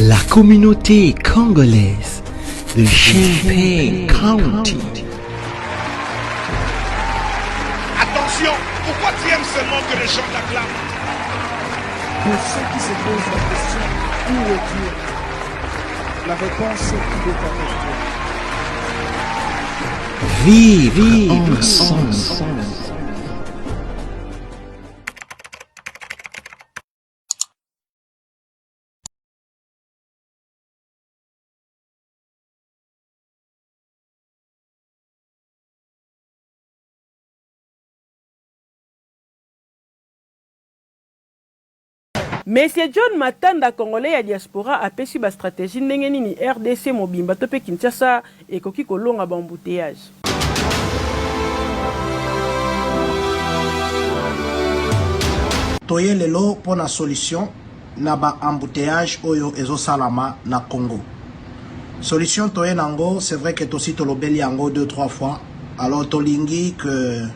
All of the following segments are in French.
La communauté congolaise de Champaign County. Attention, pourquoi tu aimes seulement que les gens t'acclament? Pour ceux qui se posent la question, où est Dieu? La réponse est qu'il est avec Dieu. Vivre ensemble. Monsieur John Matanda, Congolais ya diaspora, apesi ba stratégie ndenge nini RDC mobimba to pe Kinshasa ekoki kolonga ba embouteillage. Toye lelo pour la solution na ba embouteillage oyo ezo salama na Congo. Solution toye nango, c'est vrai que tosi tolobeli yango 2-3 fois. Alors tolingi que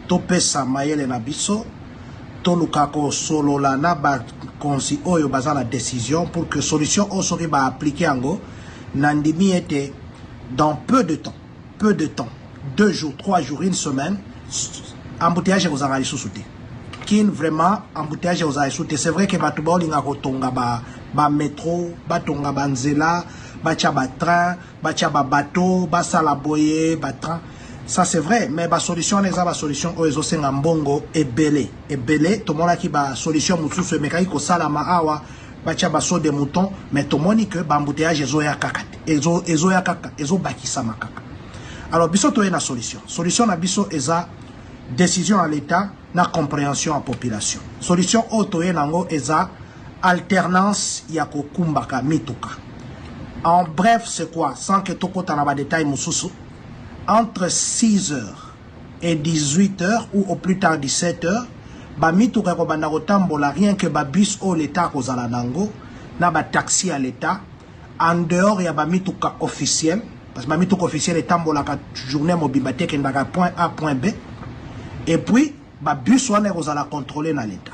topesa mayele na biso, tolukako solo la na ba konsi oyo baza la décision pour que solution osoki ba appliquer yango nandimi ete dans peu de temps, 2 jours, 3 jours, une semaine, embouteillage kozanga lisusu te. Kin vraiment embouteillage kozanga lisusu te. C'est vrai que batu baolinga kotonga ba métro, batonga ba nzela, batia ba train, batia ba bateau, basala boye, ba train. Ça c'est vrai, mais la solution est la solution oyo senga mbongo ebele. Ebele, tout le monde qui ba solution mususu mekaki ko salama awa, batia baso de mouton, mais tout le monde que ba embouteillage ezo ya kaka. Ezo ya kaka, ezo bakisa makaka. Alors biso toye na solution. Solution na biso eza décision à l'état na compréhension à population. Solution otoye nango eza alternance ya kokumbaka mituka. En bref, c'est quoi? Sans que tout côté na ba détail mususu. Entre 6h et 18h ou au plus tard 17h, ba mituka ko banda kotambola rien que ba bus au l'état kozala nango na ba taxi à l'état en dehors ya ba mituka officiel parce que ba mituka officiel etambola ka journée mobimba te kendaka point A point B et puis ba bus wana kozala contrôler na l'état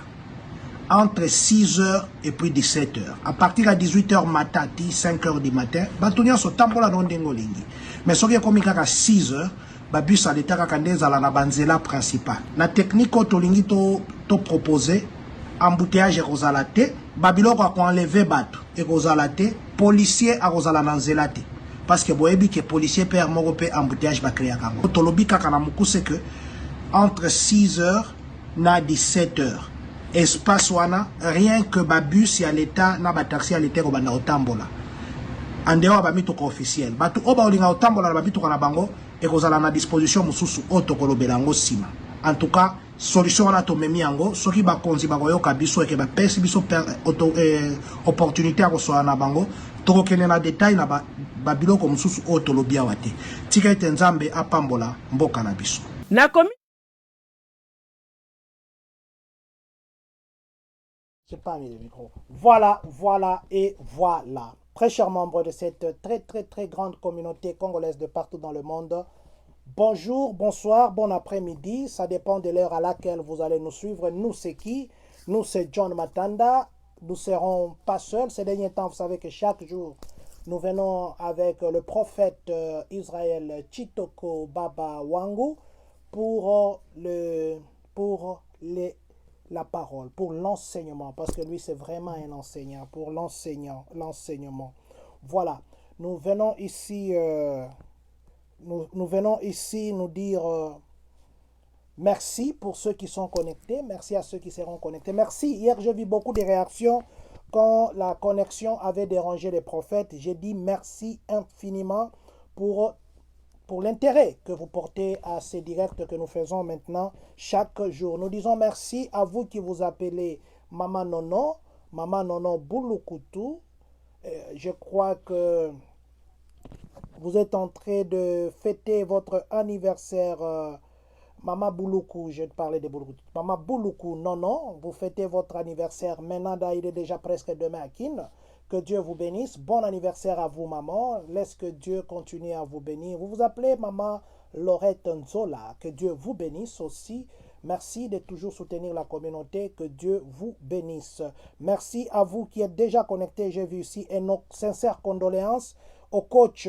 entre 6h et puis 17h. À partir de 18h matin, 5h du matin, batunya so tambola non dengo lingi. Mais ce qui est comme 6h, ba bus à l'état kakandeza la banzela principale. La technique to lingi to proposer embouteillage kozala te, babilo ko enlever bato et kozala te, policier a kozala nanzela te. Parce que boyebi que policier père moko pe embouteillage ba créer kango. To lobi kaka na muku c'est que entre 6h na 17h. Espace wana, rien que ba bus à l'état, na ba taxi à l'état ko banda otambola. En dehors ba mituka officiel. Batu oba olinga otambola na ba mituka na bango et kozala na disposition mususu auto kolobela ngo sima. En tout cas, solution wana to memi yango, soki ba konzi ba koyoka biso et que ba pesi biso opportunité à kosoa na bango, to kokene na détail na ba biloko mususu auto lobia wate. Tika ete nzambe apambola mboka na biso. Na komi J'ai pas mis le micro. Voilà. Très chers membres de cette très grande communauté congolaise de partout dans le monde, bonjour, bonsoir, bon après-midi. Ça dépend de l'heure à laquelle vous allez nous suivre. Nous, c'est qui? Nous, c'est John Matanda. Nous ne serons pas seuls. Ces derniers temps, vous savez que chaque jour, nous venons avec le prophète Israël Chitoko Baba Wangu pour la parole, pour l'enseignement, parce que lui c'est vraiment un enseignant, pour l'enseignement. Voilà, nous venons ici nous dire merci pour ceux qui sont connectés, merci à ceux qui seront connectés. Merci, hier j'ai vu beaucoup de réactions quand la connexion avait dérangé les prophètes. J'ai dit merci infiniment pour l'intérêt que vous portez à ces directs que nous faisons maintenant chaque jour. Nous disons merci à vous qui vous appelez Maman Nono Boulukutu. Je crois que vous êtes en train de fêter votre anniversaire. Maman Bouloukou, je parlais de Bouloukou. Maman Bouloukou, non, vous fêtez votre anniversaire. Maintenant, il est déjà presque demain à Kin. Que Dieu vous bénisse. Bon anniversaire à vous, maman. Laisse que Dieu continue à vous bénir. Vous vous appelez maman Laurette Nzola. Que Dieu vous bénisse aussi. Merci de toujours soutenir la communauté. Que Dieu vous bénisse. Merci à vous qui êtes déjà connectés. J'ai vu ici et nos sincères condoléances au coach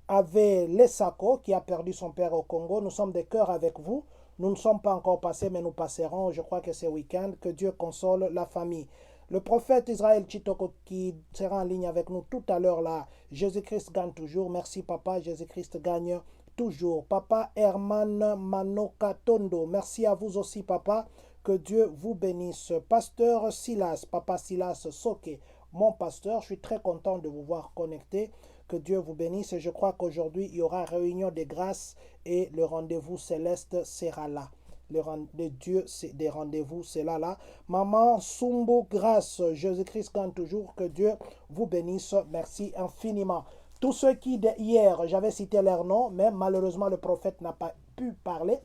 Ave Lesako qui a perdu son père au Congo. Nous sommes de cœur avec vous. Nous ne sommes pas encore passés, mais nous passerons, je crois que c'est week-end. Que Dieu console la famille. Le prophète Israël Chitoko qui sera en ligne avec nous tout à l'heure là. Jésus-Christ gagne toujours. Merci papa, Jésus-Christ gagne toujours. Papa Herman Manokatondo, merci à vous aussi papa. Que Dieu vous bénisse. Pasteur Silas, papa Silas Soke, mon pasteur, je suis très content de vous voir connecté. Que Dieu vous bénisse. Je crois qu'aujourd'hui il y aura réunion des grâces et le rendez-vous céleste sera là. De Dieu, c'est des rendez-vous, c'est là. Maman Sumbo Grâce, Jésus-Christ gagne toujours. Que Dieu vous bénisse. Merci infiniment. Tous ceux qui, hier, j'avais cité leur nom, mais malheureusement, le prophète n'a pas pu parler.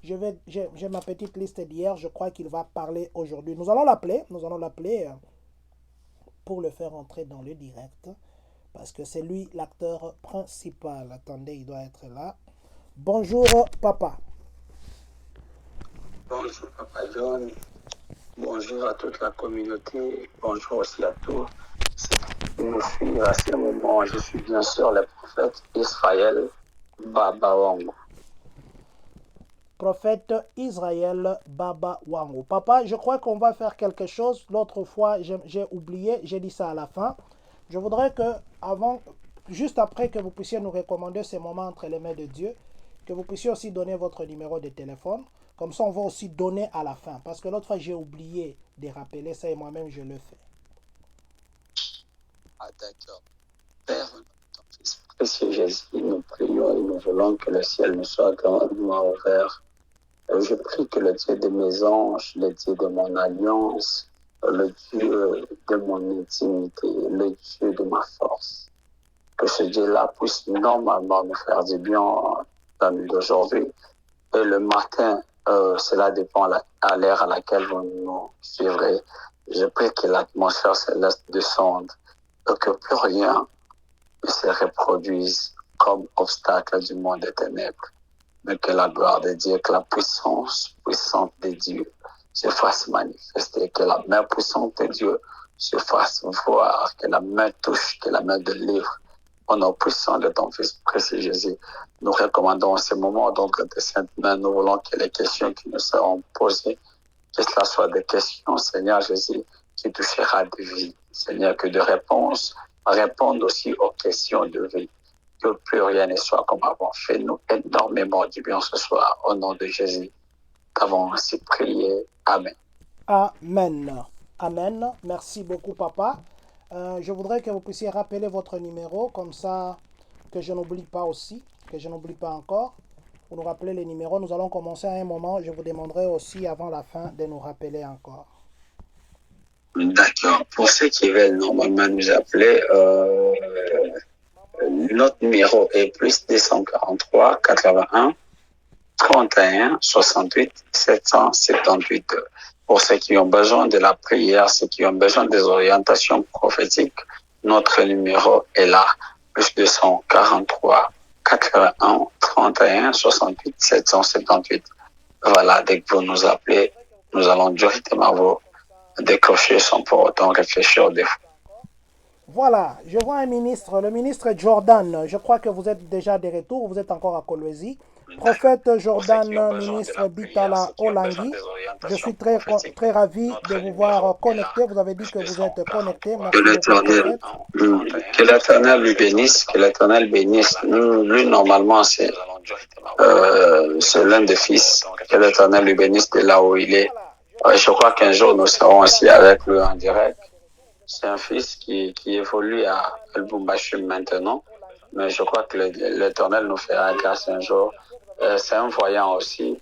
J'ai ma petite liste d'hier. Je crois qu'il va parler aujourd'hui. Nous allons l'appeler pour le faire entrer dans le direct. Parce que c'est lui l'acteur principal. Attendez, il doit être là. Bonjour, papa. Bonjour Papa John, bonjour à toute la communauté, bonjour aussi à tous. Qui nous suivent à ce moment, je suis bien sûr le prophète Israël Baba Wango. Prophète Israël Baba Wango. Papa, je crois qu'on va faire quelque chose. L'autre fois, j'ai oublié, j'ai dit ça à la fin. Je voudrais que, juste après que vous puissiez nous recommander ces moments entre les mains de Dieu, que vous puissiez aussi donner votre numéro de téléphone. Comme ça, on va aussi donner à la fin. Parce que l'autre fois, j'ai oublié de rappeler ça et moi-même, je le fais. Ah d'accord. Père, ton Fils précieux Jésus, nous prions et nous voulons que le ciel nous soit grandement ouvert. Je prie que le Dieu de mes anges, le Dieu de mon alliance, le Dieu de mon intimité, le Dieu de ma force, que ce Dieu-là puisse normalement nous faire du bien dans nous d'aujourd'hui. Et le matin, cela dépend à l'ère à laquelle vous nous suivrez. Je prie que l'atmosphère céleste descende et que plus rien ne se reproduise comme obstacle du monde des ténèbres, mais que la gloire de Dieu, que la puissance puissante de Dieu se fasse manifester, que la main puissante de Dieu se fasse voir, que la main touche, que la main délivre. Au nom puissant de ton Fils précieux Jésus, nous recommandons en ce moment donc de saintes mains. Nous voulons que les questions qui nous seront posées, que cela soit des questions, Seigneur Jésus, qui touchera de vie. Seigneur, que de réponses répondent aussi aux questions de vie. Que plus rien ne soit comme avant. Fais-nous énormément du bien ce soir. Au nom de Jésus, t'avons ainsi prié. Amen. Amen. Amen. Merci beaucoup, papa. Je voudrais que vous puissiez rappeler votre numéro, comme ça que je n'oublie pas aussi, que je n'oublie pas encore. Vous nous rappelez les numéros. Nous allons commencer à un moment. Je vous demanderai aussi avant la fin de nous rappeler encore. D'accord. Pour ceux qui veulent normalement nous appeler, notre numéro est plus 243 81 31 68 778. Pour ceux qui ont besoin de la prière, ceux qui ont besoin des orientations prophétiques, notre numéro est là. Plus 243 81 31 68 778. Voilà, dès que vous nous appelez, nous allons directement vous décrocher sans pour autant réfléchir des fois. Voilà, je vois un ministre, le ministre Jordan. Je crois que vous êtes déjà de retour, vous êtes encore à Kolwezi. Prophète Jordan, ministre Bitala Olangui. Je suis très ravi de vous voir connecté. Vous avez dit que vous êtes connecté. Merci que l'Éternel lui bénisse, que l'Éternel bénisse. Lui, normalement, c'est l'un des fils. Que l'Éternel lui bénisse de là où il est. Je crois qu'un jour, nous serons aussi avec lui en direct. C'est un fils qui évolue à Lubumbashi maintenant. Mais je crois que l'Éternel nous fera grâce un jour. C'est un voyant aussi.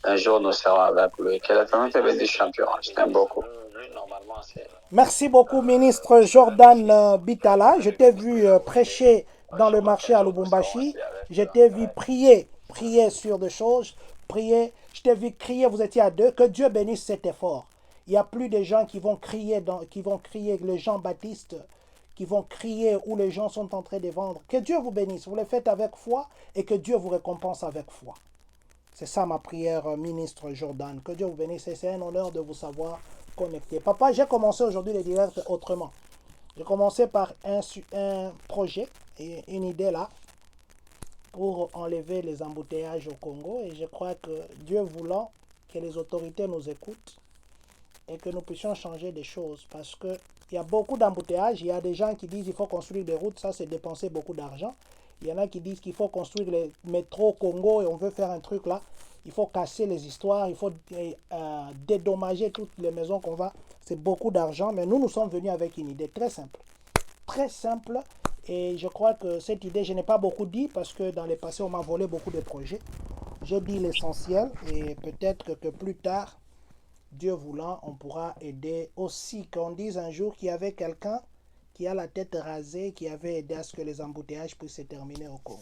Un jour, nous serons avec lui. Que l'Éternel te bénisse, champion. Je t'aime beaucoup. Merci beaucoup, ministre Jordan Bitala. Je t'ai vu prêcher dans le marché à Lubumbashi. Je t'ai vu prier sur des choses. Je t'ai vu crier, vous étiez à deux. Que Dieu bénisse cet effort. Il n'y a plus de gens qui vont crier, les Jean-Baptiste, qui vont crier où les gens sont en train de vendre. Que Dieu vous bénisse. Vous le faites avec foi et que Dieu vous récompense avec foi. C'est ça ma prière, ministre Jordan. Que Dieu vous bénisse. C'est un honneur de vous savoir connecté. Papa, j'ai commencé aujourd'hui les directs autrement. J'ai commencé par un projet et une idée là pour enlever les embouteillages au Congo. Et je crois que Dieu voulant que les autorités nous écoutent et que nous puissions changer des choses. Parce qu'il y a beaucoup d'embouteillages. Il y a des gens qui disent qu'il faut construire des routes. Ça, c'est dépenser beaucoup d'argent. Il y en a qui disent qu'il faut construire les métros au Congo et on veut faire un truc là. Il faut casser les histoires. Il faut dédommager toutes les maisons qu'on va. C'est beaucoup d'argent. Mais nous sommes venus avec une idée très simple. Très simple. Et je crois que cette idée, je n'ai pas beaucoup dit parce que dans le passé, on m'a volé beaucoup de projets. J'ai dit l'essentiel et peut-être que plus tard, Dieu voulant, on pourra aider aussi. Qu'on dise un jour qu'il y avait quelqu'un qui a la tête rasée, qui avait aidé à ce que les embouteillages puissent se terminer au Congo.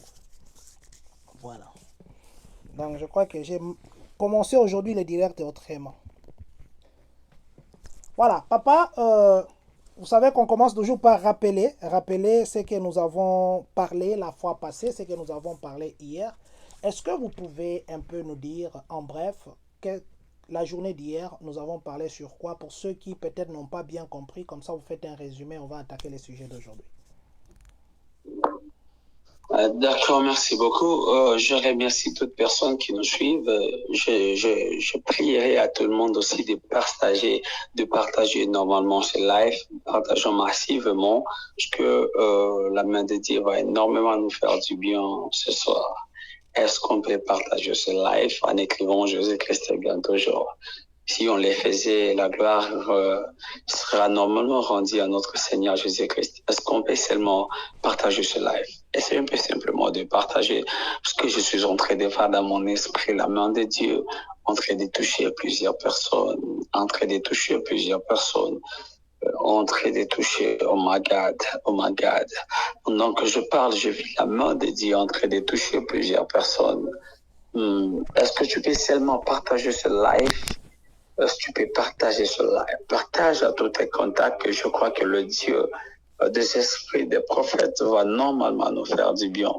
Voilà. Donc je crois que j'ai commencé aujourd'hui le direct autrement. Voilà, papa, vous savez qu'on commence toujours par rappeler ce que nous avons parlé la fois passée, ce que nous avons parlé hier. Est-ce que vous pouvez un peu nous dire en bref que la journée d'hier, nous avons parlé sur quoi? Pour ceux qui peut-être n'ont pas bien compris, comme ça vous faites un résumé, on va attaquer les sujets d'aujourd'hui. D'accord, merci beaucoup. Je remercie toutes personnes qui nous suivent. Je prierai à tout le monde aussi de partager normalement ce live, partageons massivement, parce que la main de Dieu va énormément nous faire du bien ce soir. Est-ce qu'on peut partager ce live en écrivant Jésus-Christ est bien toujours? Si on les faisait, la gloire sera normalement rendue à notre Seigneur Jésus-Christ. Est-ce qu'on peut seulement partager ce live? Essayez un peu simplement de partager ce que je suis en train de faire dans mon esprit, la main de Dieu, en train de toucher plusieurs personnes, en train de toucher plusieurs personnes, en train de toucher, oh my God. Donc je parle, je vis la main de Dieu en train de toucher plusieurs personnes. Est-ce que tu peux seulement partager ce live? Est-ce que tu peux partager ce live? Partage à tous tes contacts que je crois que le Dieu des esprits des prophètes va normalement nous faire du bien.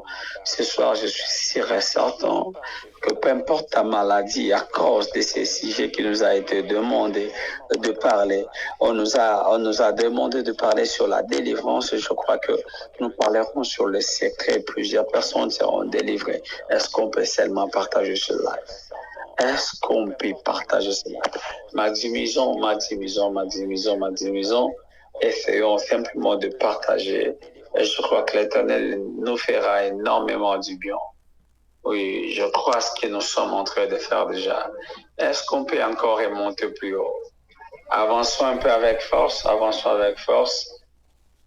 Ce soir, je suis sûr et certain que peu importe ta maladie, à cause de ces sujets qui nous a été demandé de parler, on nous a demandé de parler sur la délivrance. Je crois que nous parlerons sur le secret. Plusieurs personnes seront délivrées. Est-ce qu'on peut seulement partager ce live? Est-ce qu'on peut partager ce live? Maximisons. Essayons simplement de partager. Et je crois que l'Éternel nous fera énormément du bien. Oui, je crois ce que nous sommes en train de faire déjà. Est-ce qu'on peut encore remonter plus haut? Avançons un peu avec force.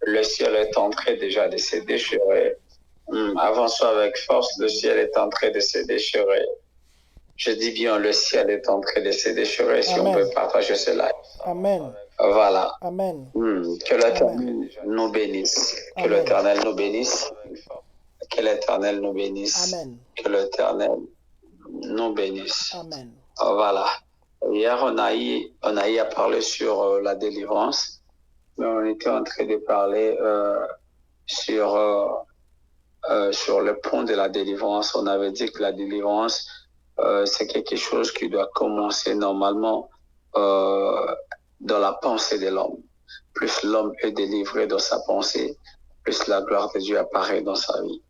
Le ciel est en train déjà de se déchirer. Avançons avec force. Le ciel est en train de se déchirer. Je dis bien, le ciel est en train de se déchirer. Si on peut partager cela. Amen. Voilà. Amen. Que l'Éternel nous bénisse. Que l'Éternel nous bénisse. Que l'Éternel nous bénisse. Amen. Que l'Éternel nous bénisse. Amen. Voilà. Hier, on a eu à parler sur la délivrance, mais on était en train de parler sur le point de la délivrance. On avait dit que la délivrance, c'est quelque chose qui doit commencer normalement dans la pensée de l'homme. Plus l'homme est délivré dans sa pensée, plus la gloire de Dieu apparaît dans sa vie.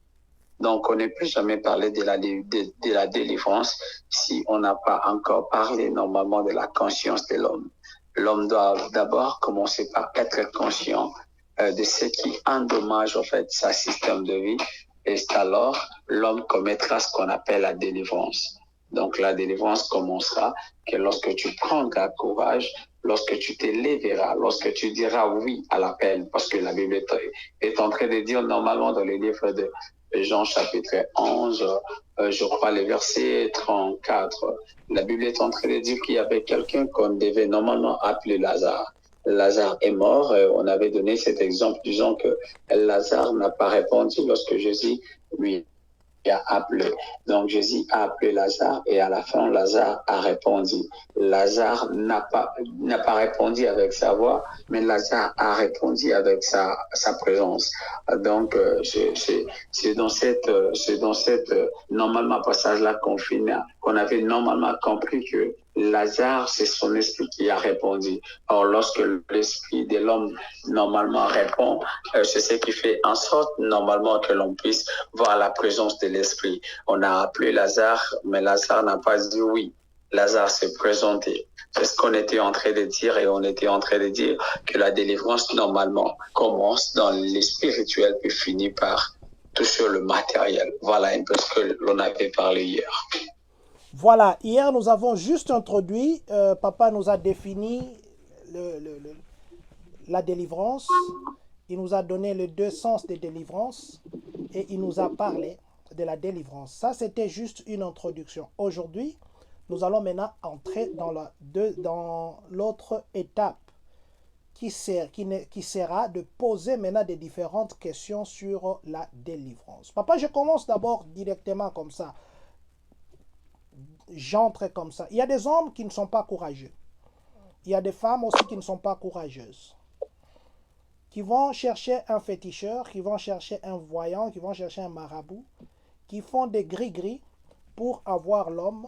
Donc, on ne peut jamais parler de la délivrance si on n'a pas encore parlé normalement de la conscience de l'homme. L'homme doit d'abord commencer par être conscient de ce qui endommage en fait sa système de vie. Et c'est alors l'homme commettra ce qu'on appelle la délivrance. Donc, la délivrance commencera que lorsque tu prendras courage, lorsque tu te lèveras, lorsque tu diras oui à l'appel, parce que la Bible est en train de dire normalement dans le livre de Jean chapitre 11, je crois le verset 34, la Bible est en train de dire qu'il y avait quelqu'un qu'on devait normalement appeler Lazare. Lazare est mort, on avait donné cet exemple disant que Lazare n'a pas répondu lorsque Jésus lui a appelé. Donc Jésus a appelé Lazare et à la fin, Lazare a répondu. Lazare n'a pas répondu avec sa voix, mais Lazare a répondu avec sa présence. Donc c'est dans cette normalement passage-là qu'on avait normalement compris que Lazare, c'est son esprit qui a répondu. Or, lorsque l'esprit de l'homme normalement répond, c'est ce qui fait en sorte normalement que l'on puisse voir la présence de l'esprit. On a appelé Lazare, mais Lazare n'a pas dit oui. Lazare s'est présenté. C'est ce qu'on était en train de dire et on était en train de dire que la délivrance normalement commence dans le spirituel puis finit par toucher le matériel. Voilà un peu ce que l'on avait parlé hier. Voilà, hier nous avons juste introduit, papa nous a défini la délivrance, il nous a donné les deux sens de délivrance et il nous a parlé de la délivrance. Ça c'était juste une introduction. Aujourd'hui, nous allons maintenant entrer dans l'autre étape qui sera de poser maintenant des différentes questions sur la délivrance. Papa, je commence d'abord directement comme ça. J'entre comme ça. Il y a des hommes qui ne sont pas courageux. Il y a des femmes aussi qui ne sont pas courageuses. Qui vont chercher un féticheur, qui vont chercher un voyant, qui vont chercher un marabout, qui font des gris-gris pour avoir l'homme,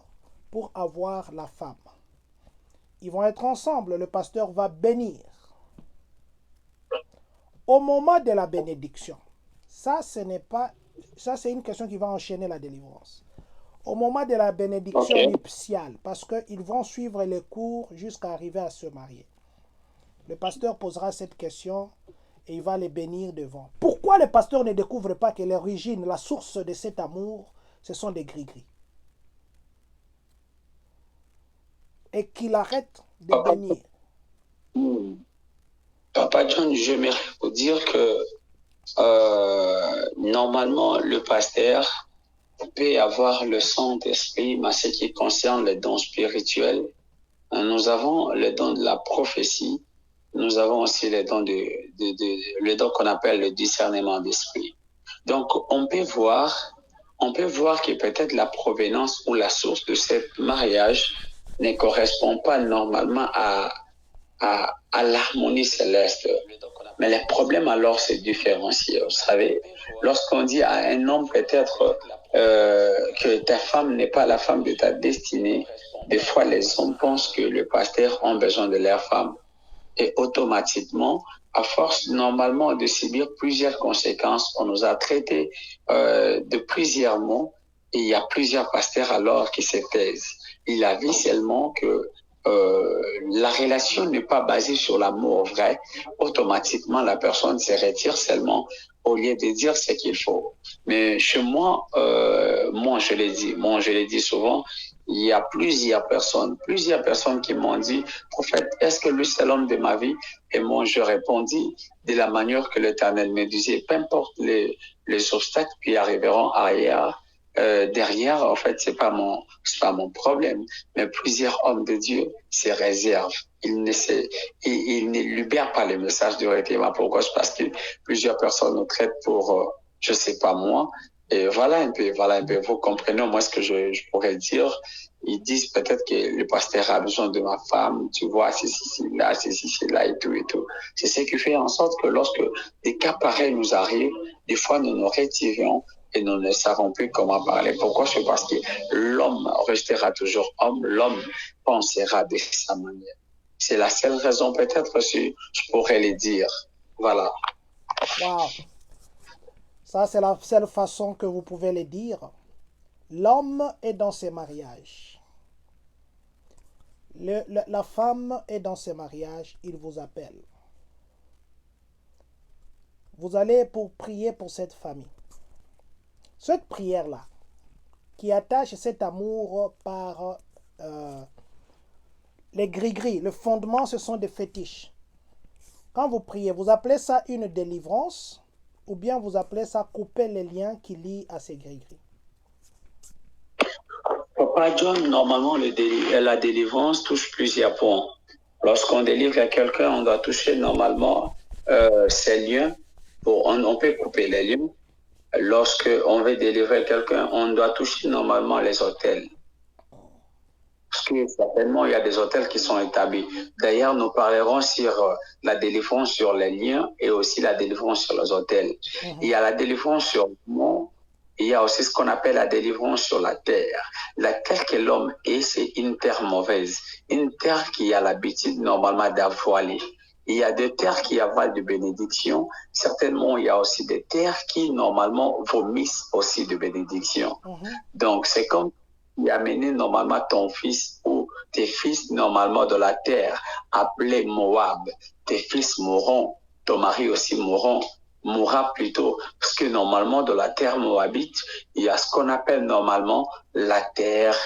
pour avoir la femme. Ils vont être ensemble, le pasteur va bénir. Au moment de la bénédiction, ça c'est une question qui va enchaîner la délivrance. Au moment de la bénédiction nuptiale, parce qu'ils vont suivre les cours jusqu'à arriver à se marier. Le pasteur posera cette question et il va les bénir devant. Pourquoi le pasteur ne découvre pas que l'origine, la source de cet amour, ce sont des gris-gris? Et qu'il arrête de bénir. Papa John, j'aimerais vous dire que normalement, le pasteur peut avoir le Saint-Esprit, mais ce qui concerne les dons spirituels, nous avons le don de la prophétie, nous avons aussi le don le don qu'on appelle le discernement d'esprit. Donc, on peut voir que peut-être la provenance ou la source de ce mariage ne correspond pas normalement à l'harmonie céleste. Mais le problème alors, c'est différencié. Vous savez, lorsqu'on dit à un homme peut-être que ta femme n'est pas la femme de ta destinée, des fois les hommes pensent que les pasteurs ont besoin de leur femme. Et automatiquement, à force normalement de subir plusieurs conséquences, on nous a traité de plusieurs mots et il y a plusieurs pasteurs alors qui se taisent. Il a vu seulement que la relation n'est pas basée sur l'amour vrai. Automatiquement, la personne se retire seulement au lieu de dire ce qu'il faut. Mais chez moi, je l'ai dit souvent, il y a plusieurs personnes qui m'ont dit, prophète, est-ce que lui c'est l'homme de ma vie? Et moi, je répondis de la manière que l'Éternel me disait, peu importe les obstacles qui arriveront derrière, en fait, c'est pas mon problème. Mais plusieurs hommes de Dieu se réservent. Ils ne libèrent pas le message du règlement. Pourquoi? C'est parce que plusieurs personnes nous traitent pour, je sais pas moi. Et voilà un peu. Vous comprenez, moi, ce que je pourrais dire. Ils disent peut-être que le pasteur a besoin de ma femme, tu vois, c'est là et tout. C'est ce qui fait en sorte que lorsque des cas pareils nous arrivent, des fois nous nous retirons et nous ne savons plus comment parler. Pourquoi? C'est parce que l'homme restera toujours homme, l'homme pensera de sa manière. C'est la seule raison, peut-être, si je pourrais le dire. Voilà. Wow. Ça, c'est la seule façon que vous pouvez le dire. L'homme est dans ses mariages. La femme est dans ses mariages. Il vous appelle. Vous allez pour prier pour cette famille. Cette prière-là, qui attache cet amour par les gris-gris, le fondement, ce sont des fétiches. Quand vous priez, vous appelez ça une délivrance ou bien vous appelez ça couper les liens qui lient à ces gris-gris? Papa John, normalement, la délivrance touche plusieurs points. Lorsqu'on délivre à quelqu'un, on doit toucher normalement ces liens. On peut couper les liens. Lorsque on veut délivrer quelqu'un, on doit toucher normalement les hôtels. Parce que certainement, il y a des hôtels qui sont établis. D'ailleurs, nous parlerons sur la délivrance sur les liens et aussi la délivrance sur les hôtels. Il y a la délivrance sur le monde, il y a aussi ce qu'on appelle la délivrance sur la terre. La terre que l'homme est, c'est une terre mauvaise, une terre qui a l'habitude normalement d'avoiler. Il y a des terres qui avalent de bénédiction. Certainement, il y a aussi des terres qui normalement vomissent aussi de bénédiction. Donc, c'est comme y amener normalement ton fils ou tes fils normalement de la terre, appelé Moab. Tes fils mourront, ton mari aussi mourra plutôt, parce que normalement de la terre moabite, il y a ce qu'on appelle normalement la terre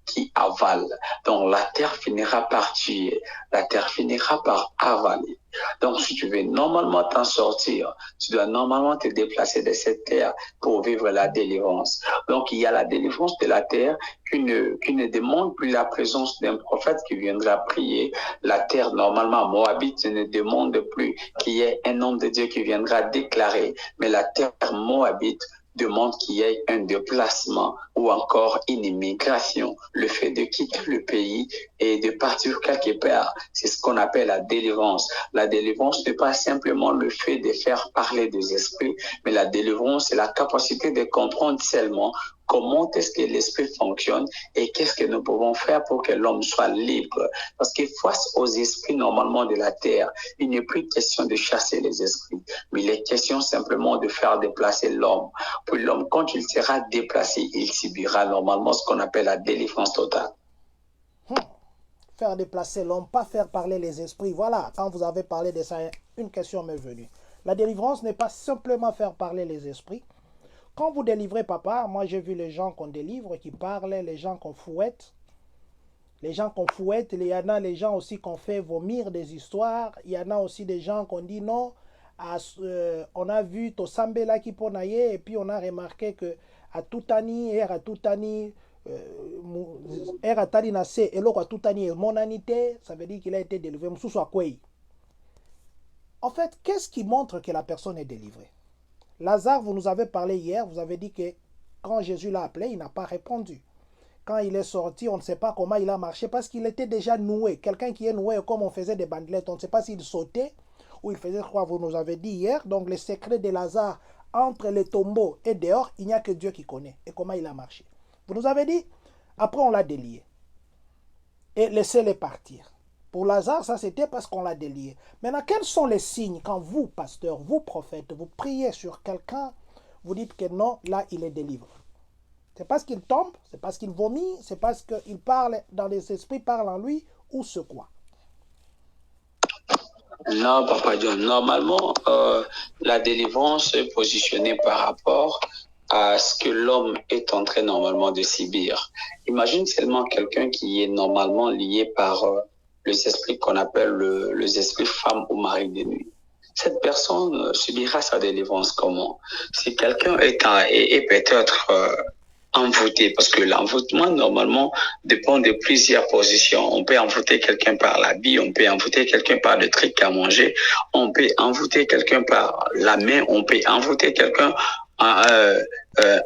qui avale. Donc la terre finira par tuer, la terre finira par avaler. Donc si tu veux normalement t'en sortir, tu dois normalement te déplacer de cette terre pour vivre la délivrance. Donc il y a la délivrance de la terre qui ne demande plus la présence d'un prophète qui viendra prier. La terre normalement moabite ne demande plus qu'il y ait un homme de Dieu qui viendra déclarer, mais la terre moabite demande qu'il y ait un déplacement ou encore une immigration, le fait de quitter le pays et de partir quelque part. C'est ce qu'on appelle la délivrance. La délivrance n'est pas simplement le fait de faire parler des esprits, mais la délivrance, c'est la capacité de comprendre seulement comment est-ce que l'esprit fonctionne et qu'est-ce que nous pouvons faire pour que l'homme soit libre. Parce que face aux esprits normalement de la terre, il n'est plus question de chasser les esprits, mais il est question simplement de faire déplacer l'homme. Pour l'homme, quand il sera déplacé, il subira normalement ce qu'on appelle la délivrance totale. Faire déplacer l'homme, pas faire parler les esprits. Voilà, quand vous avez parlé de ça, une question m'est venue. La délivrance n'est pas simplement faire parler les esprits. Quand vous délivrez, papa, moi j'ai vu les gens qu'on délivre, qui parlent, les gens qu'on fouette. Les gens qu'on fouette, il y en a les gens aussi qu'on fait vomir des histoires. Il y en a aussi des gens qu'on dit non. On a vu Tosambela qui ponaye et puis on a remarqué que à Toutani, à Toutani, à Talinase, et l'autre à Toutani est monanité, ça veut dire qu'il a été délivré. En fait, qu'est-ce qui montre que la personne est délivrée? Lazare, vous nous avez parlé hier, vous avez dit que quand Jésus l'a appelé, il n'a pas répondu. Quand il est sorti, on ne sait pas comment il a marché parce qu'il était déjà noué. Quelqu'un qui est noué, comme on faisait des bandelettes, on ne sait pas s'il sautait ou il faisait quoi, vous nous avez dit hier. Donc le secret de Lazare entre les tombeaux et dehors, il n'y a que Dieu qui connaît. Et comment il a marché. Vous nous avez dit, après on l'a délié. Et laissez-les partir. Pour Lazare, ça c'était parce qu'on l'a délié. Maintenant, quels sont les signes quand vous, pasteur, vous, prophète, vous priez sur quelqu'un, vous dites que non, là, il est délivré? C'est parce qu'il tombe, c'est parce qu'il vomit, c'est parce qu'il parle, dans les esprits parlent en lui, ou ce quoi? Non, Papa John, normalement, la délivrance est positionnée par rapport à ce que l'homme est en train normalement de subir. Imagine seulement quelqu'un qui est normalement lié par les esprits qu'on appelle les esprits femmes ou mari de nuit. Cette personne subira sa délivrance comment? Si quelqu'un est peut-être envoûté, parce que l'envoûtement normalement dépend de plusieurs positions. On peut envoûter quelqu'un par l'habit, on peut envoûter quelqu'un par le truc à manger, on peut envoûter quelqu'un par la main, on peut envoûter quelqu'un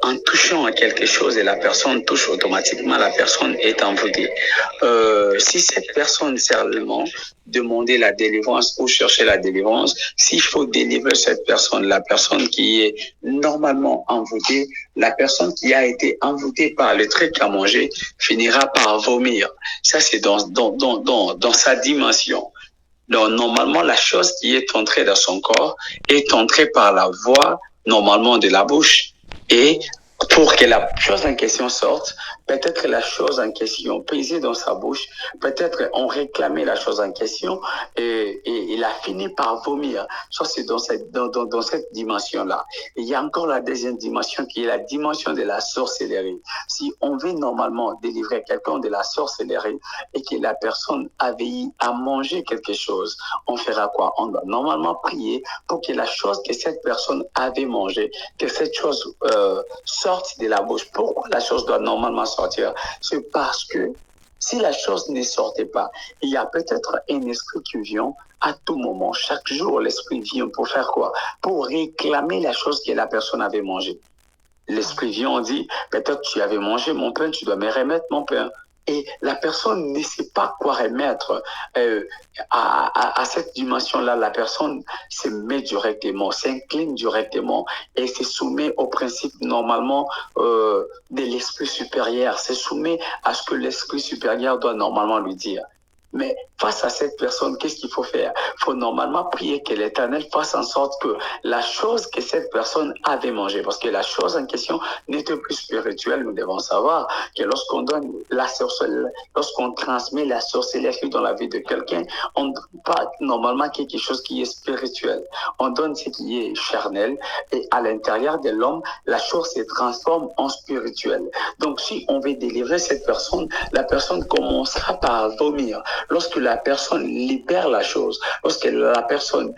en touchant à quelque chose et la personne touche automatiquement, la personne est envoûtée. Si cette personne seulement demander la délivrance ou chercher la délivrance, s'il faut délivrer cette personne, la personne qui est normalement envoûtée, la personne qui a été envoûtée par le truc à manger finira par vomir. Ça, c'est dans sa dimension. Donc, normalement, la chose qui est entrée dans son corps est entrée par la voie normalement de la bouche. Et pour que la chose en question sorte, peut-être la chose en question pesait dans sa bouche, peut-être on réclamait la chose en question et il a fini par vomir. Ça, c'est dans cette dimension-là. Il y a encore la deuxième dimension qui est la dimension de la sorcellerie. Si on veut normalement délivrer quelqu'un de la sorcellerie et que la personne avait à manger quelque chose, on fera quoi? On doit normalement prier pour que la chose que cette personne avait mangée, que cette chose sorte de la bouche. Pourquoi la chose doit normalement sortir? C'est parce que si la chose ne sortait pas, il y a peut-être un esprit qui vient à tout moment. Chaque jour, l'esprit vient pour faire quoi? Pour réclamer la chose que la personne avait mangée. L'esprit vient, on dit, peut-être tu avais mangé mon pain, tu dois me remettre mon pain. Et la personne ne sait pas quoi remettre. À cette dimension-là, la personne se met directement, s'incline directement et se soumet au principe normalement de l'esprit supérieur, se soumet à ce que l'esprit supérieur doit normalement lui dire. Mais face à cette personne, qu'est-ce qu'il faut faire? Il faut normalement prier que l'Éternel fasse en sorte que la chose que cette personne avait mangée, parce que la chose en question n'était plus spirituelle, nous devons savoir que lorsqu'on donne la sorcellerie, lorsqu'on transmet la sorcellerie dans la vie de quelqu'un, on ne donne pas normalement quelque chose qui est spirituel. On donne ce qui est charnel et à l'intérieur de l'homme, la chose se transforme en spirituel. Donc si on veut délivrer cette personne, la personne commencera par vomir. Lorsque la personne libère la chose, lorsque la personne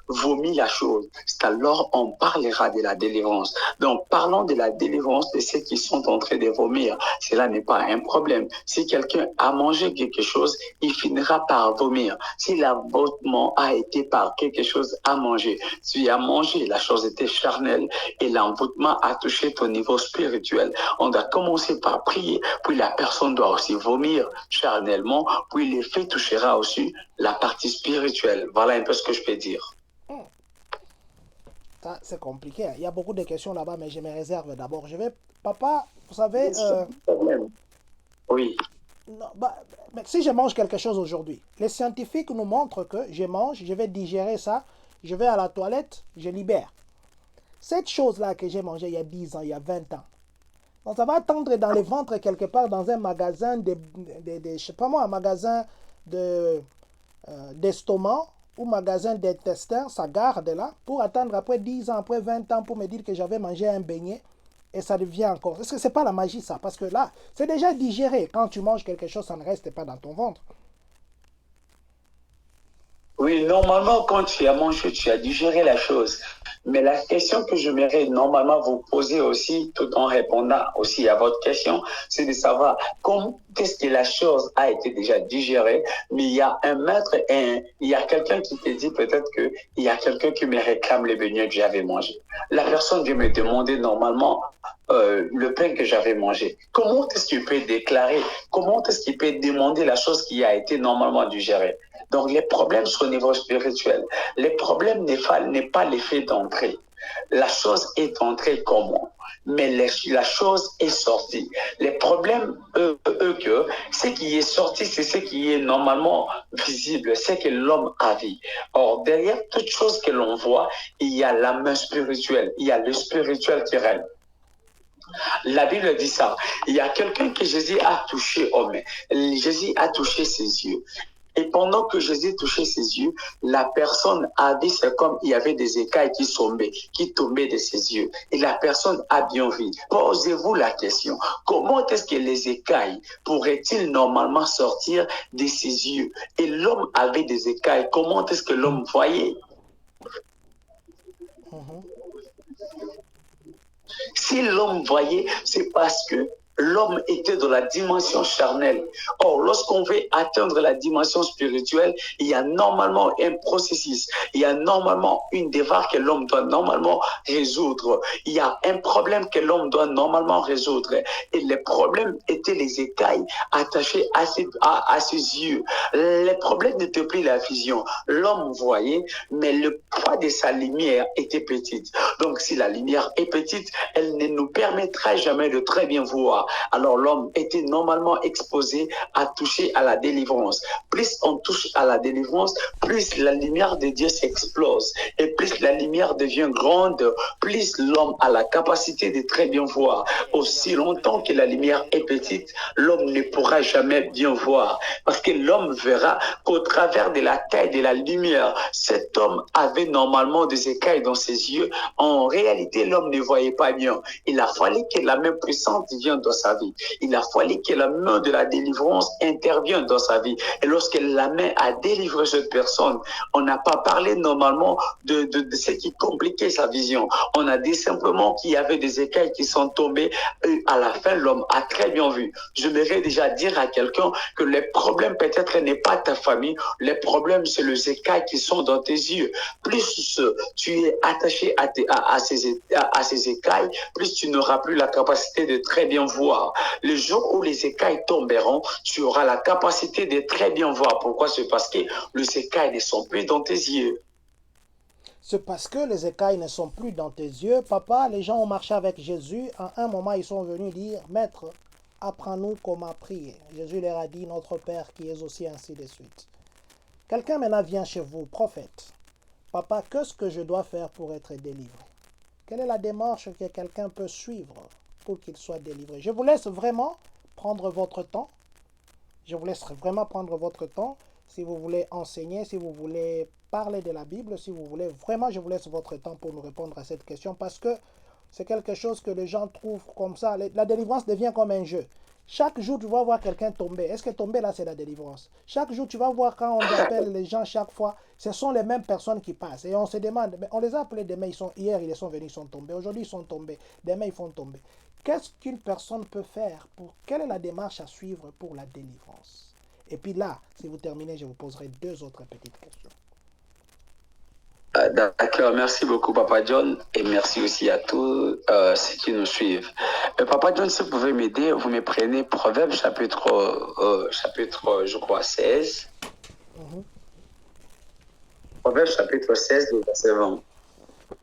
vomit la chose, c'est alors on parlera de la délivrance. Donc parlons de la délivrance de ceux qui sont en train de vomir. Cela n'est pas un problème. Si quelqu'un a mangé quelque chose, il finira par vomir. Si l'envoûtement a été par quelque chose à manger, tu as mangé, la chose était charnelle et l'envoûtement a touché ton niveau spirituel. On doit commencer par prier, puis la personne doit aussi vomir charnellement, puis l'effet touchera aussi la partie spirituelle. Voilà un peu ce que je peux dire. Ça, c'est compliqué. Il y a beaucoup de questions là-bas, mais je me réserve d'abord. Papa, vous savez... Oui. Non, mais si je mange quelque chose aujourd'hui, les scientifiques nous montrent que je mange, je vais digérer ça, je vais à la toilette, je libère. Cette chose-là que j'ai mangée il y a 10 ans, il y a 20 ans, donc ça va attendre dans le ventre quelque part dans un magasin je sais pas moi, un magasin d'estomac ou magasin d'intestin, ça garde là pour attendre après 10 ans, après 20 ans pour me dire que j'avais mangé un beignet et ça devient encore. Est-ce que c'est pas la magie ça? Parce que là, c'est déjà digéré. Quand tu manges quelque chose, ça ne reste pas dans ton ventre. Oui, normalement, quand tu as mangé, tu as digéré la chose. Mais la question que j'aimerais normalement vous poser aussi, tout en répondant aussi à votre question, c'est de savoir comment est-ce que la chose a été déjà digérée, mais il y a un maître et il y a quelqu'un qui te dit peut-être qu'il y a quelqu'un qui me réclame les beignets que j'avais mangés. La personne vient me demander normalement le pain que j'avais mangé. Comment est-ce qu'il peut déclarer, comment est-ce qu'il peut demander la chose qui a été normalement digérée? Donc, les problèmes sont au niveau spirituel. Les problèmes n'est pas l'effet d'entrée. La chose est entrée comment? Mais la chose est sortie. Les problèmes, ce qui est sorti, c'est ce qui est normalement visible, c'est que l'homme a vu. Or, derrière toute chose que l'on voit, il y a la main spirituelle, il y a le spirituel qui règne. La Bible dit ça. Il y a quelqu'un que Jésus a touché au mains. Jésus a touché ses yeux. Et pendant que Jésus touchait ses yeux, la personne a dit, c'est comme il y avait des écailles qui tombaient de ses yeux. Et la personne a bien vu. Posez-vous la question, comment est-ce que les écailles pourraient-ils normalement sortir de ses yeux? Et l'homme avait des écailles. Comment est-ce que l'homme voyait? Si l'homme voyait, c'est parce que l'homme était dans la dimension charnelle. Or, lorsqu'on veut atteindre la dimension spirituelle, il y a normalement un processus, il y a normalement une démarche que l'homme doit normalement résoudre. Il y a un problème que l'homme doit normalement résoudre. Et le problème était les écailles attachées à ses yeux. Le problème n'était plus la vision. L'homme voyait, mais le poids de sa lumière était petit. Donc, si la lumière est petite, elle ne nous permettra jamais de très bien voir. Alors l'homme était normalement exposé à toucher à la délivrance. Plus on touche à la délivrance, plus la lumière de Dieu s'explose. Et plus la lumière devient grande, plus l'homme a la capacité de très bien voir. Aussi longtemps que la lumière est petite, l'homme ne pourra jamais bien voir. Parce que l'homme verra qu'au travers de la taille de la lumière, cet homme avait normalement des écailles dans ses yeux. En réalité, l'homme ne voyait pas bien. Il a fallu que la main puissante vienne dans sa vie. Il a fallu que la main de la délivrance intervienne dans sa vie. Et lorsque la main a délivré cette personne, on n'a pas parlé normalement de ce qui compliquait sa vision. On a dit simplement qu'il y avait des écailles qui sont tombées. Et à la fin, l'homme a très bien vu. Je voudrais déjà dire à quelqu'un que les problèmes peut-être n'est pas ta famille. Les problèmes, c'est les écailles qui sont dans tes yeux. Plus tu es attaché à ces écailles, plus tu n'auras plus la capacité de très bien voir. Le jour où les écailles tomberont, tu auras la capacité de très bien voir. Pourquoi? C'est parce que les écailles ne sont plus dans tes yeux. C'est parce que les écailles ne sont plus dans tes yeux. Papa, les gens ont marché avec Jésus. À un moment, ils sont venus dire, Maître, apprends-nous comment prier. Jésus leur a dit, Notre Père qui est aussi, ainsi de suite. Quelqu'un maintenant vient chez vous, prophète. Papa, qu'est-ce que je dois faire pour être délivré? Quelle est la démarche que quelqu'un peut suivre pour qu'il soit délivré? Je vous laisse vraiment prendre votre temps. Je vous laisse vraiment prendre votre temps. Si vous voulez enseigner, si vous voulez parler de la Bible, si vous voulez, vraiment, je vous laisse votre temps pour nous répondre à cette question parce que c'est quelque chose que les gens trouvent comme ça. La délivrance devient comme un jeu. Chaque jour, tu vas voir quelqu'un tomber. Est-ce que tomber là, c'est la délivrance? Chaque jour, tu vas voir quand on appelle les gens chaque fois, ce sont les mêmes personnes qui passent. Et on se demande, mais on les a appelés demain, hier, ils sont venus, ils sont tombés. Aujourd'hui, ils sont tombés. Demain, ils font tomber. Qu'est-ce qu'une personne peut faire? Quelle est la démarche à suivre pour la délivrance? Et puis là, si vous terminez, je vous poserai 2 autres petites questions. D'accord, merci beaucoup Papa John et merci aussi à tous ceux qui nous suivent. Papa John, si vous pouvez m'aider, vous me prenez Proverbe chapitre je crois 16. Proverbe chapitre 16, verset 20.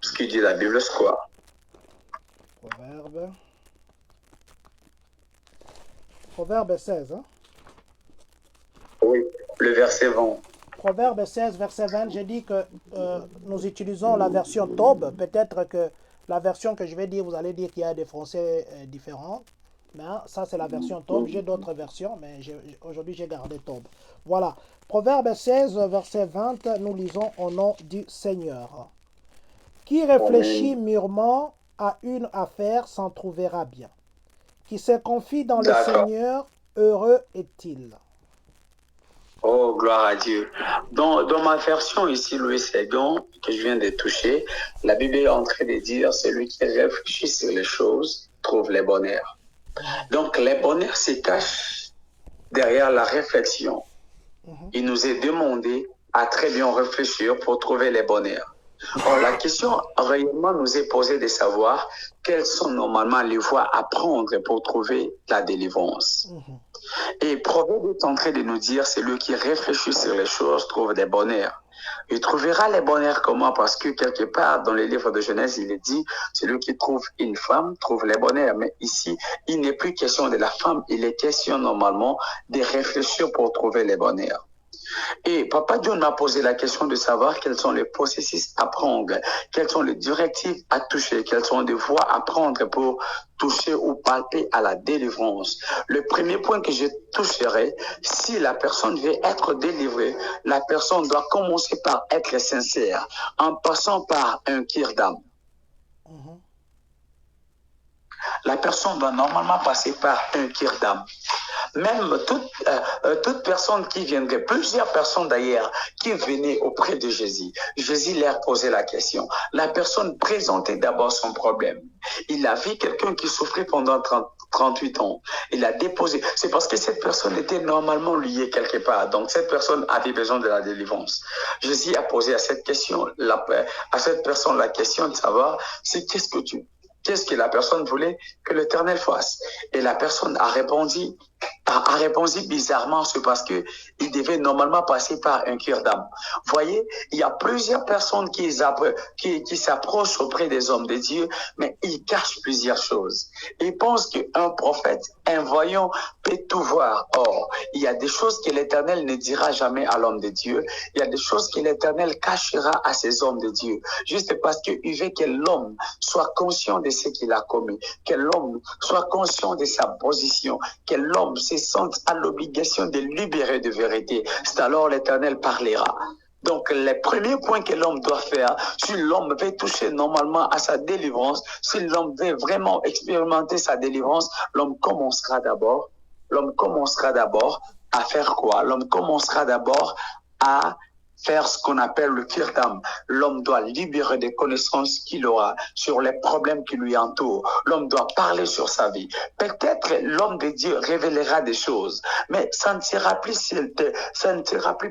Ce qui dit la Bible, c'est quoi? Proverbe 16, hein? Oui, le verset 20. Proverbe 16, verset 20, j'ai dit que nous utilisons la version Taube. Peut-être que la version que je vais dire, vous allez dire qu'il y a des français différents. Mais ça, c'est la version Taube. J'ai d'autres versions, mais aujourd'hui, j'ai gardé Taube. Voilà. Proverbe 16, verset 20, nous lisons au nom du Seigneur. Qui réfléchit mûrement à une affaire s'en trouvera bien. Qui se confie dans le Seigneur, heureux est-il. Oh, gloire à Dieu. Dans ma version ici, Louis Ségon, que je viens de toucher, la Bible est en train de dire, celui qui réfléchit sur les choses trouve les bonheurs. Donc, les bonheurs se cachent derrière la réflexion. Il nous est demandé à très bien réfléchir pour trouver les bonheurs. Or, la question réellement nous est posée de savoir quelles sont normalement les voies à prendre pour trouver la délivrance. Et Proverbe est en train de nous dire, celui qui réfléchit sur les choses trouve des bonheurs. Il trouvera les bonheurs comment? Parce que quelque part dans les livres de Genèse, il est dit, celui qui trouve une femme trouve les bonheurs. Mais ici, il n'est plus question de la femme, il est question normalement de réfléchir pour trouver les bonheurs. Et Papa John m'a posé la question de savoir quels sont les processus à prendre, quelles sont les directives à toucher, quelles sont les voies à prendre pour toucher ou palper à la délivrance. Le premier point que je toucherai, si la personne veut être délivrée, la personne doit commencer par être sincère, en passant par un kirdam. La personne doit normalement passer par un kirdam. Même toute personne qui viendrait, plusieurs personnes d'ailleurs, qui venaient auprès de Jésus, Jésus leur posait la question. La personne présentait d'abord son problème. Il a vu quelqu'un qui souffrait pendant 38 ans. Il a déposé. C'est parce que cette personne était normalement liée quelque part. Donc cette personne avait besoin de la délivrance. Jésus a posé à cette personne la question de savoir, c'est qu'est-ce que la personne voulait que l'Éternel fasse. Et la personne a répondu bizarrement, c'est parce que il devait normalement passer par un kirdam. Voyez, il y a plusieurs personnes qui s'approchent auprès des hommes de Dieu, mais ils cachent plusieurs choses. Ils pensent qu'un prophète, un voyant, peut tout voir. Or, il y a des choses que l'Éternel ne dira jamais à l'homme de Dieu. Il y a des choses que l'Éternel cachera à ces hommes de Dieu. Juste parce qu'il veut que l'homme soit conscient de ce qu'il a commis, que l'homme soit conscient de sa position, que l'homme se sente à l'obligation de libérer de vérité. C'est alors l'Éternel parlera. Donc, les premiers points que l'homme doit faire, si l'homme veut toucher normalement à sa délivrance, si l'homme veut vraiment expérimenter sa délivrance, l'homme commencera d'abord à faire quoi? L'homme commencera d'abord à faire ce qu'on appelle le kirtam. L'homme doit libérer des connaissances qu'il aura sur les problèmes qui lui entourent. L'homme doit parler sur sa vie. Peut-être l'homme de Dieu révélera des choses, mais ça ne sera plus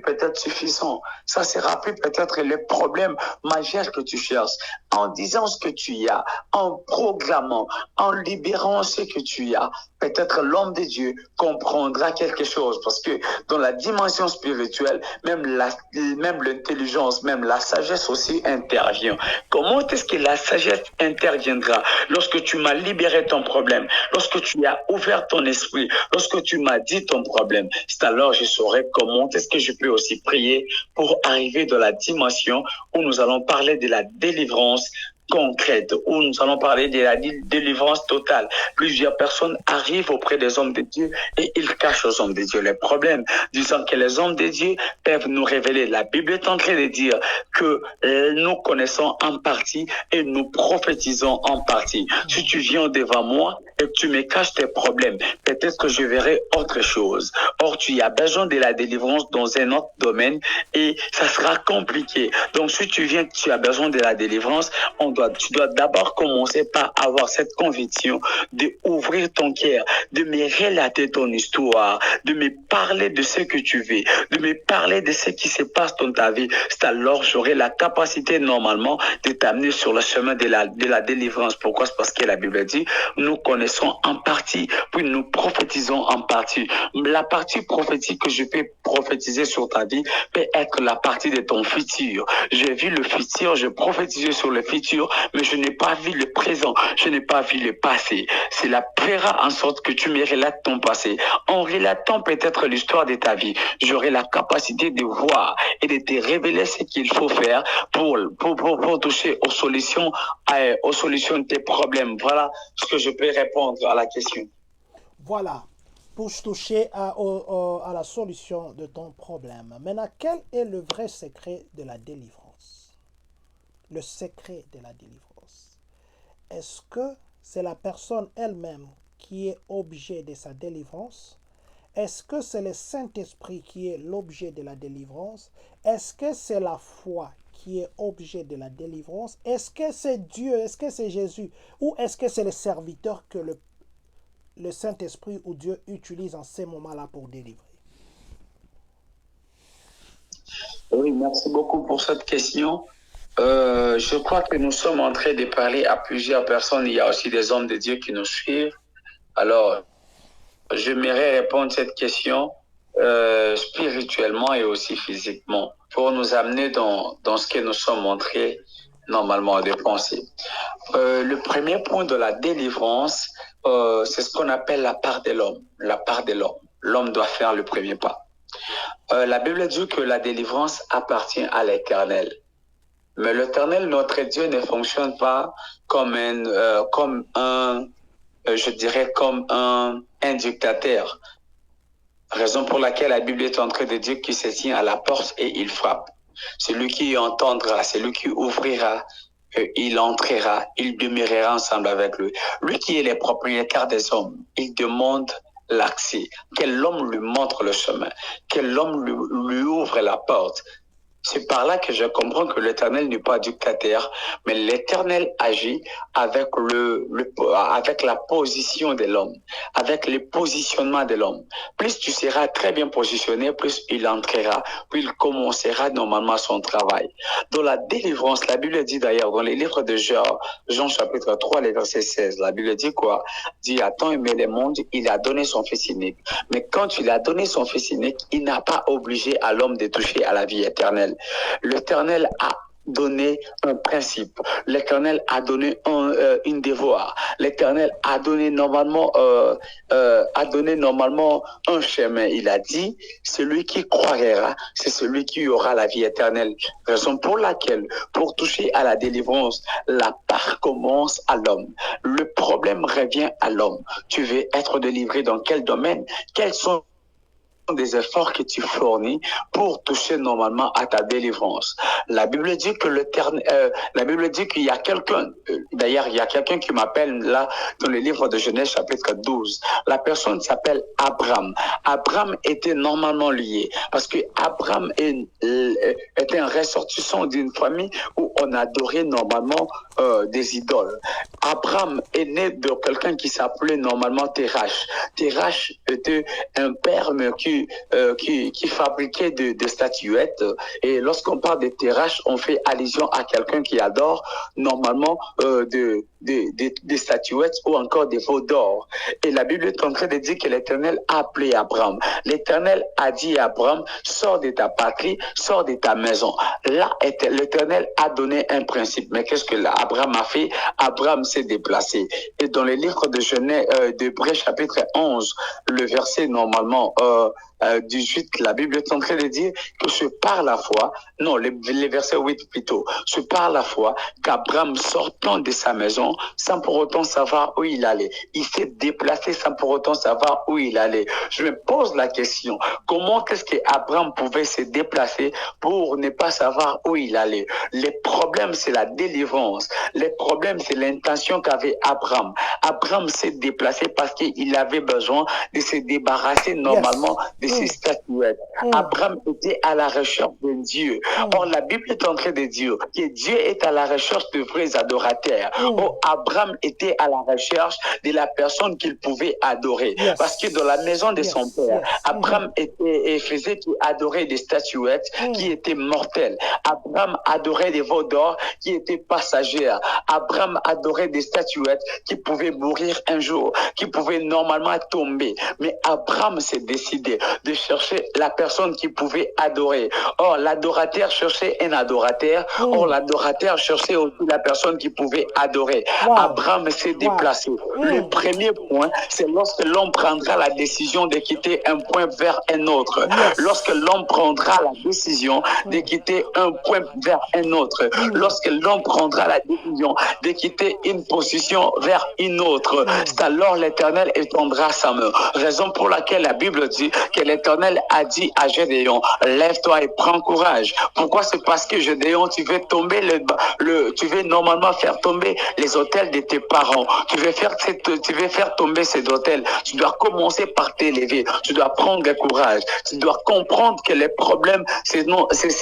peut-être suffisant. Ça sera plus peut-être les problèmes majeurs que tu cherches. En disant ce que tu as, en programmant, en libérant ce que tu as, peut-être l'homme de Dieu comprendra quelque chose, parce que dans la dimension spirituelle, même l'intelligence, même la sagesse aussi intervient. Comment est-ce que la sagesse interviendra? Lorsque tu m'as libéré ton problème, lorsque tu as ouvert ton esprit, lorsque tu m'as dit ton problème, c'est alors je saurai comment est-ce que je peux aussi prier pour arriver dans la dimension où nous allons parler de la délivrance concrète, où nous allons parler de la délivrance totale. Plusieurs personnes arrivent auprès des hommes de Dieu et ils cachent aux hommes de Dieu les problèmes, disant que les hommes de Dieu peuvent nous révéler. La Bible est en train de dire que nous connaissons en partie et nous prophétisons en partie. Si tu viens devant moi et que tu me caches tes problèmes, peut-être que je verrai autre chose. Or, tu as besoin de la délivrance dans un autre domaine et ça sera compliqué. Donc, si tu viens, tu as besoin de la délivrance, tu dois d'abord commencer par avoir cette conviction d'ouvrir ton cœur, de me relater ton histoire, de me parler de ce que tu veux, de me parler de ce qui se passe dans ta vie. C'est alors j'aurai la capacité normalement de t'amener sur le chemin de la délivrance. Pourquoi? C'est parce que la Bible dit, nous connaissons en partie, puis nous prophétisons en partie. La partie prophétique que je peux prophétiser sur ta vie peut être la partie de ton futur. J'ai vu le futur, je prophétise sur le futur, mais je n'ai pas vu le présent, je n'ai pas vu le passé. Cela fera en sorte que tu me relates ton passé. En relatant peut-être l'histoire de ta vie, j'aurai la capacité de voir et de te révéler ce qu'il faut faire pour toucher aux solutions de tes problèmes. Voilà ce que je peux répondre à la question. Voilà, pour toucher à la solution de ton problème. Maintenant, quel est le vrai secret de la délivrance? Le secret de la délivrance. Est-ce que c'est la personne elle-même qui est objet de sa délivrance? Est-ce que c'est le Saint-Esprit qui est l'objet de la délivrance? Est-ce que c'est la foi qui est objet de la délivrance? Est-ce que c'est Dieu? Est-ce que c'est Jésus? Ou est-ce que c'est le serviteur que le Saint-Esprit ou Dieu utilise en ces moments-là pour délivrer? Oui, merci beaucoup pour cette question. Je crois que nous sommes en train de parler à plusieurs personnes. Il y a aussi des hommes de Dieu qui nous suivent. Alors, j'aimerais répondre à cette question spirituellement et aussi physiquement pour nous amener dans ce que nous sommes en train normalement de penser. Le premier point de la délivrance, c'est ce qu'on appelle la part de l'homme. La part de l'homme. L'homme doit faire le premier pas. La Bible dit que la délivrance appartient à l'Éternel. Mais l'Éternel, notre Dieu, ne fonctionne pas comme un dictateur. Raison pour laquelle la Bible est en train de dire qu'il se tient à la porte et il frappe. Celui qui entendra, celui qui ouvrira, il entrera, il demeurera ensemble avec lui. Lui qui est le propriétaire des hommes, il demande l'accès, que l'homme lui montre le chemin, que l'homme lui ouvre la porte. C'est par là que je comprends que l'Éternel n'est pas dictateur, mais l'Éternel agit avec la position de l'homme, avec le positionnement de l'homme. Plus tu seras très bien positionné, plus il entrera, puis il commencera normalement son travail. Dans la délivrance, la Bible dit d'ailleurs, dans les livres de Jean chapitre 3, le verset 16, la Bible dit quoi? Dit, à tant aimé le monde, il a donné son Fils unique. Mais quand il a donné son Fils unique, il n'a pas obligé à l'homme de toucher à la vie éternelle. L'Éternel a donné un principe. L'Éternel a donné une devoir. L'Éternel a donné normalement un chemin. Il a dit, celui qui croira, c'est celui qui aura la vie éternelle. Raison pour laquelle, pour toucher à la délivrance, la part commence à l'homme. Le problème revient à l'homme. Tu veux être délivré dans quel domaine? Quels sont des efforts que tu fournis pour toucher normalement à ta délivrance. La Bible dit que la Bible dit qu'il y a quelqu'un, d'ailleurs il y a quelqu'un qui m'appelle là dans le livre de Genèse chapitre 12. La personne s'appelle Abraham. Abraham était normalement lié parce que Abraham était un ressortissant d'une famille où on adorait normalement des idoles. Abraham est né de quelqu'un qui s'appelait normalement Terach. Terach était un père qui fabriquait des statuettes. Et lorsqu'on parle de Terach, on fait allusion à quelqu'un qui adore normalement des statuettes ou encore des veaux d'or. Et la Bible est en train de dire que l'Éternel a appelé Abraham. L'Éternel a dit à Abraham, sors de ta patrie, sors de ta maison. Là, l'Éternel a donné un principe. Mais qu'est-ce que Abraham a fait? Abraham s'est déplacé. Et dans le livre de Genèse, d'Hébreux chapitre 11, le verset normalement 18, la Bible est en train de dire que c'est par la foi, non, le verset 8 plutôt, c'est par la foi qu'Abraham sortant de sa maison sans pour autant savoir où il allait. Il s'est déplacé sans pour autant savoir où il allait. Je me pose la question, comment est-ce qu'Abraham pouvait se déplacer pour ne pas savoir où il allait? Les problèmes, c'est la délivrance. Les problèmes, c'est l'intention qu'avait Abraham. Abraham s'est déplacé parce qu'il avait besoin de se débarrasser normalement de ses statuettes. Abraham était à la recherche de Dieu. Or, la Bible est en train de dire que Dieu est à la recherche de vrais adorateurs. Or, Abraham était à la recherche de la personne qu'il pouvait adorer. Parce que dans la maison de son père, Abraham faisait adorer des statuettes qui étaient mortelles. Abraham adorait des veaux d'or qui étaient passagères. Abraham adorait des statuettes qui pouvaient mourir un jour, qui pouvaient normalement tomber. Mais Abraham s'est décidé de chercher la personne qui pouvait adorer. Or, l'adorateur cherchait un adorateur. Or, l'adorateur cherchait aussi la personne qui pouvait adorer. Abraham s'est déplacé. Le premier point, c'est lorsque l'homme prendra la décision de quitter un point vers un autre. Lorsque l'homme prendra la décision de quitter un point vers un autre. Lorsque l'homme prendra la décision de quitter une position vers une autre. C'est alors l'Éternel étendra sa main. Raison pour laquelle la Bible dit que l'Éternel a dit à Gédéon, lève-toi et prends courage. Pourquoi? C'est parce que Gédéon, tu veux tomber tu veux normalement faire tomber les autels de tes parents. Tu veux faire tomber ces autels. Tu dois commencer par t'élever. Tu dois prendre courage. Tu dois comprendre que les problèmes, ce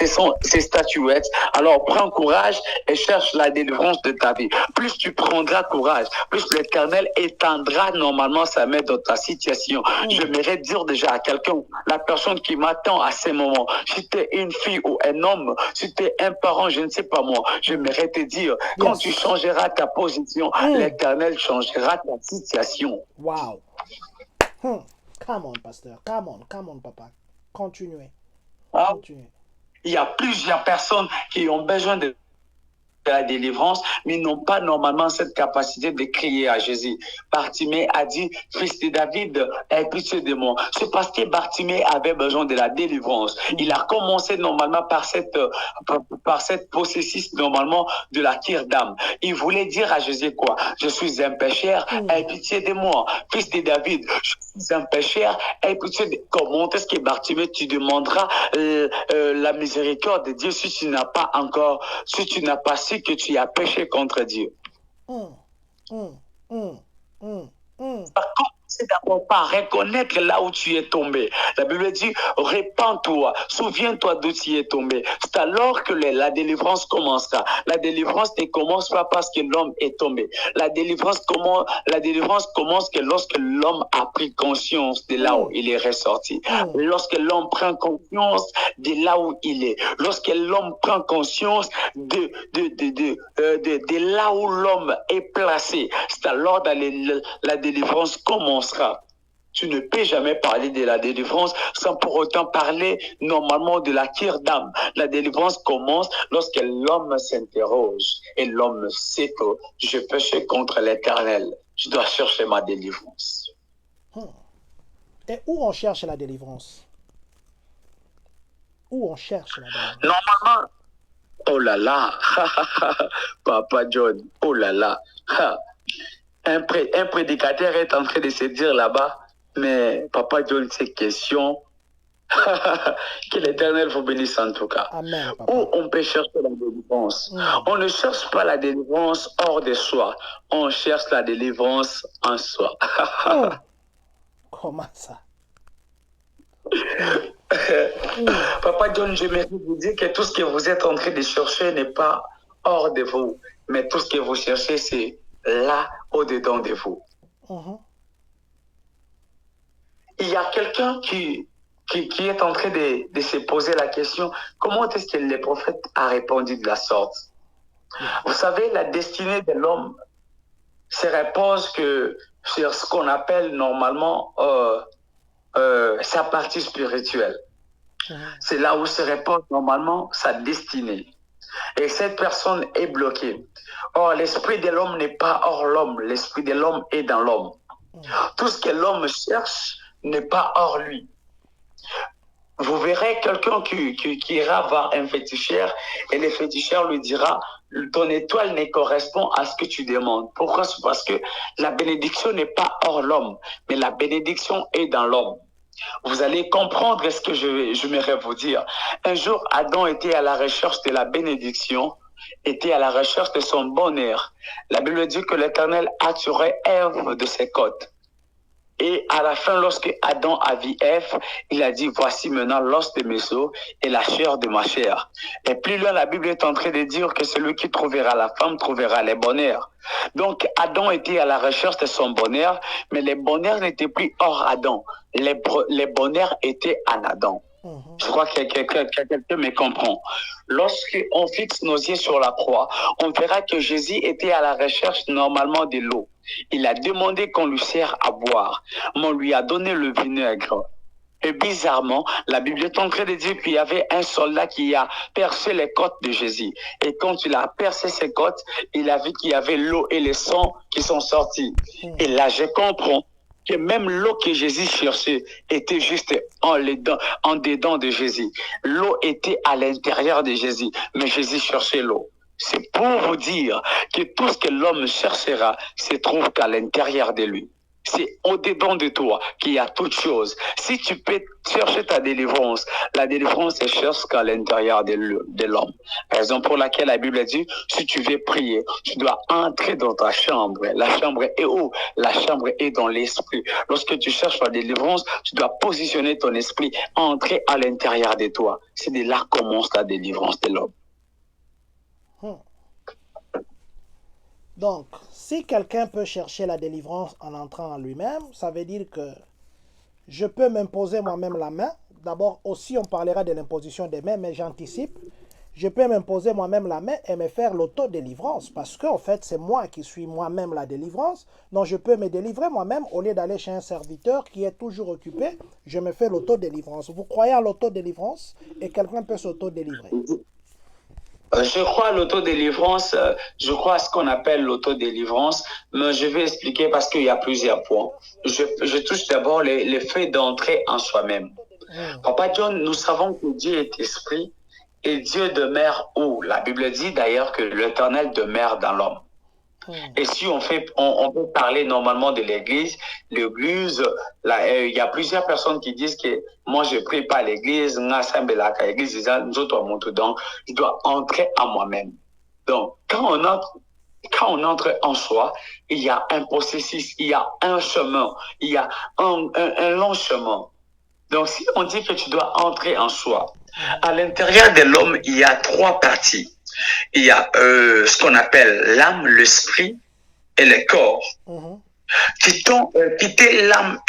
sont ces statuettes. Alors prends courage et cherche la délivrance de ta vie. Plus tu prendras courage, plus l'Éternel étendra normalement sa main dans ta situation. J'aimerais dire déjà à quelqu'un, la personne qui m'attend à ces moments, si tu es une fille ou un homme, si tu es un parent, je ne sais pas moi, j'aimerais te dire, quand tu changeras ta position, l'Éternel changera ta situation. Wow. Come on, pasteur. Come on, papa. Continuez. Continuez. Il y a plusieurs personnes qui ont besoin de la délivrance, mais n'ont pas normalement cette capacité de crier à Jésus. Bartimée a dit, fils de David, aie pitié de moi. C'est parce que Bartimée avait besoin de la délivrance. Il a commencé normalement par cette possessiste normalement de la tire d'âme. Il voulait dire à Jésus quoi? Je suis un pécheur, aie pitié de moi. Fils de David, je suis un pécheur, aie pitié de... Comment est-ce que Bartimée, tu demanderas la miséricorde de Dieu si tu n'as pas su que tu as péché contre Dieu? Par contre, c'est d'abord pas reconnaître là où tu es tombé. La Bible dit, répands-toi, souviens-toi d'où tu es tombé. C'est alors que la délivrance commencera. La délivrance ne commence pas parce que l'homme est tombé. La délivrance commence que lorsque l'homme a pris conscience de là où il est ressorti. Lorsque l'homme prend conscience de là où il est. Lorsque l'homme prend conscience de là où l'homme est placé. C'est alors que la délivrance commencera. Tu ne peux jamais parler de la délivrance sans pour autant parler normalement de la tire d'âme. La délivrance commence lorsque l'homme s'interroge et l'homme sait que je péché contre l'Éternel. Je dois chercher ma délivrance. Et où on cherche la délivrance? Où on cherche la délivrance? Normalement, oh là là, Papa John, oh là là, un prédicateur est en train de se dire là-bas, mais Papa John, ces questions, Que l'Éternel vous bénisse en tout cas. Amen, papa. Où on peut chercher la délivrance. On ne cherche pas la délivrance hors de soi. On cherche la délivrance en soi. Comment ça? Papa John, j'aimerais vous dire que tout ce que vous êtes en train de chercher n'est pas hors de vous. Mais tout ce que vous cherchez, c'est là, au-dedans de vous. Il y a quelqu'un qui est en train de se poser la question, comment est-ce que le prophète a répondu de la sorte? Vous savez, la destinée de l'homme se repose que sur ce qu'on appelle normalement sa partie spirituelle. C'est là où se repose normalement sa destinée. Et cette personne est bloquée. Or, l'esprit de l'homme n'est pas hors l'homme. L'esprit de l'homme est dans l'homme. Tout ce que l'homme cherche n'est pas hors lui. Vous verrez quelqu'un qui ira voir un féticheur et le féticheur lui dira ton étoile ne correspond à ce que tu demandes. Pourquoi? C'est parce que la bénédiction n'est pas hors l'homme, mais la bénédiction est dans l'homme. Vous allez comprendre ce que je m'aimerais vous dire. Un jour, Adam était à la recherche de la bénédiction, était à la recherche de son bonheur. La Bible dit que l'Éternel attirait Ève de ses côtes. Et à la fin, lorsque Adam a vu Ève, il a dit, voici maintenant l'os de mes os et la chair de ma chair. Et plus loin, la Bible est en train de dire que celui qui trouvera la femme trouvera le bonheur. Donc, Adam était à la recherche de son bonheur, mais le bonheur n'était plus hors Adam. Le bonheur était en Adam. Je crois que quelqu'un me comprend. Lorsqu'on fixe nos yeux sur la croix, on verra que Jésus était à la recherche normalement de l'eau. Il a demandé qu'on lui sert à boire, mais on lui a donné le vinaigre. Et bizarrement, la Bible est en train de dire qu'il y avait un soldat qui a percé les côtes de Jésus. Et quand il a percé ses côtes, il a vu qu'il y avait l'eau et le sang qui sont sortis. Et là, je comprends que même l'eau que Jésus cherchait était juste en dedans de Jésus. L'eau était à l'intérieur de Jésus, mais Jésus cherchait l'eau. C'est pour vous dire que tout ce que l'homme cherchera se trouve qu'à l'intérieur de lui. C'est au-dedans de toi qu'il y a toute chose. Si tu peux chercher ta délivrance, la délivrance se cherche qu'à l'intérieur de l'homme. Raison pour laquelle la Bible dit, si tu veux prier, tu dois entrer dans ta chambre. La chambre est où? La chambre est dans l'esprit. Lorsque tu cherches la délivrance, tu dois positionner ton esprit, entrer à l'intérieur de toi. C'est de là que commence la délivrance de l'homme. Donc, si quelqu'un peut chercher la délivrance en entrant en lui-même, ça veut dire que je peux m'imposer moi-même la main. D'abord, aussi, on parlera de l'imposition des mains, mais j'anticipe. Je peux m'imposer moi-même la main et me faire l'autodélivrance parce qu'en fait, c'est moi qui suis moi-même la délivrance. Donc, je peux me délivrer moi-même au lieu d'aller chez un serviteur qui est toujours occupé. Je me fais l'autodélivrance. Vous croyez à l'autodélivrance et quelqu'un peut s'autodélivrer? Je crois à l'autodélivrance, je crois à ce qu'on appelle l'autodélivrance, mais je vais expliquer parce qu'il y a plusieurs points. Je touche d'abord le fait d'entrer en soi-même. Papa John, nous savons que Dieu est esprit et Dieu demeure où? La Bible dit d'ailleurs que l'Éternel demeure dans l'homme. Et si on peut parler normalement de l'église, il y a plusieurs personnes qui disent que moi je prie pas à l'église, donc je dois entrer en moi-même. Donc, quand on entre en soi, il y a un processus, il y a un chemin, il y a un long chemin. Donc, si on dit que tu dois entrer en soi, à l'intérieur de l'homme, il y a trois parties. Il y a ce qu'on appelle l'âme, l'esprit et le corps. Quitter l'âme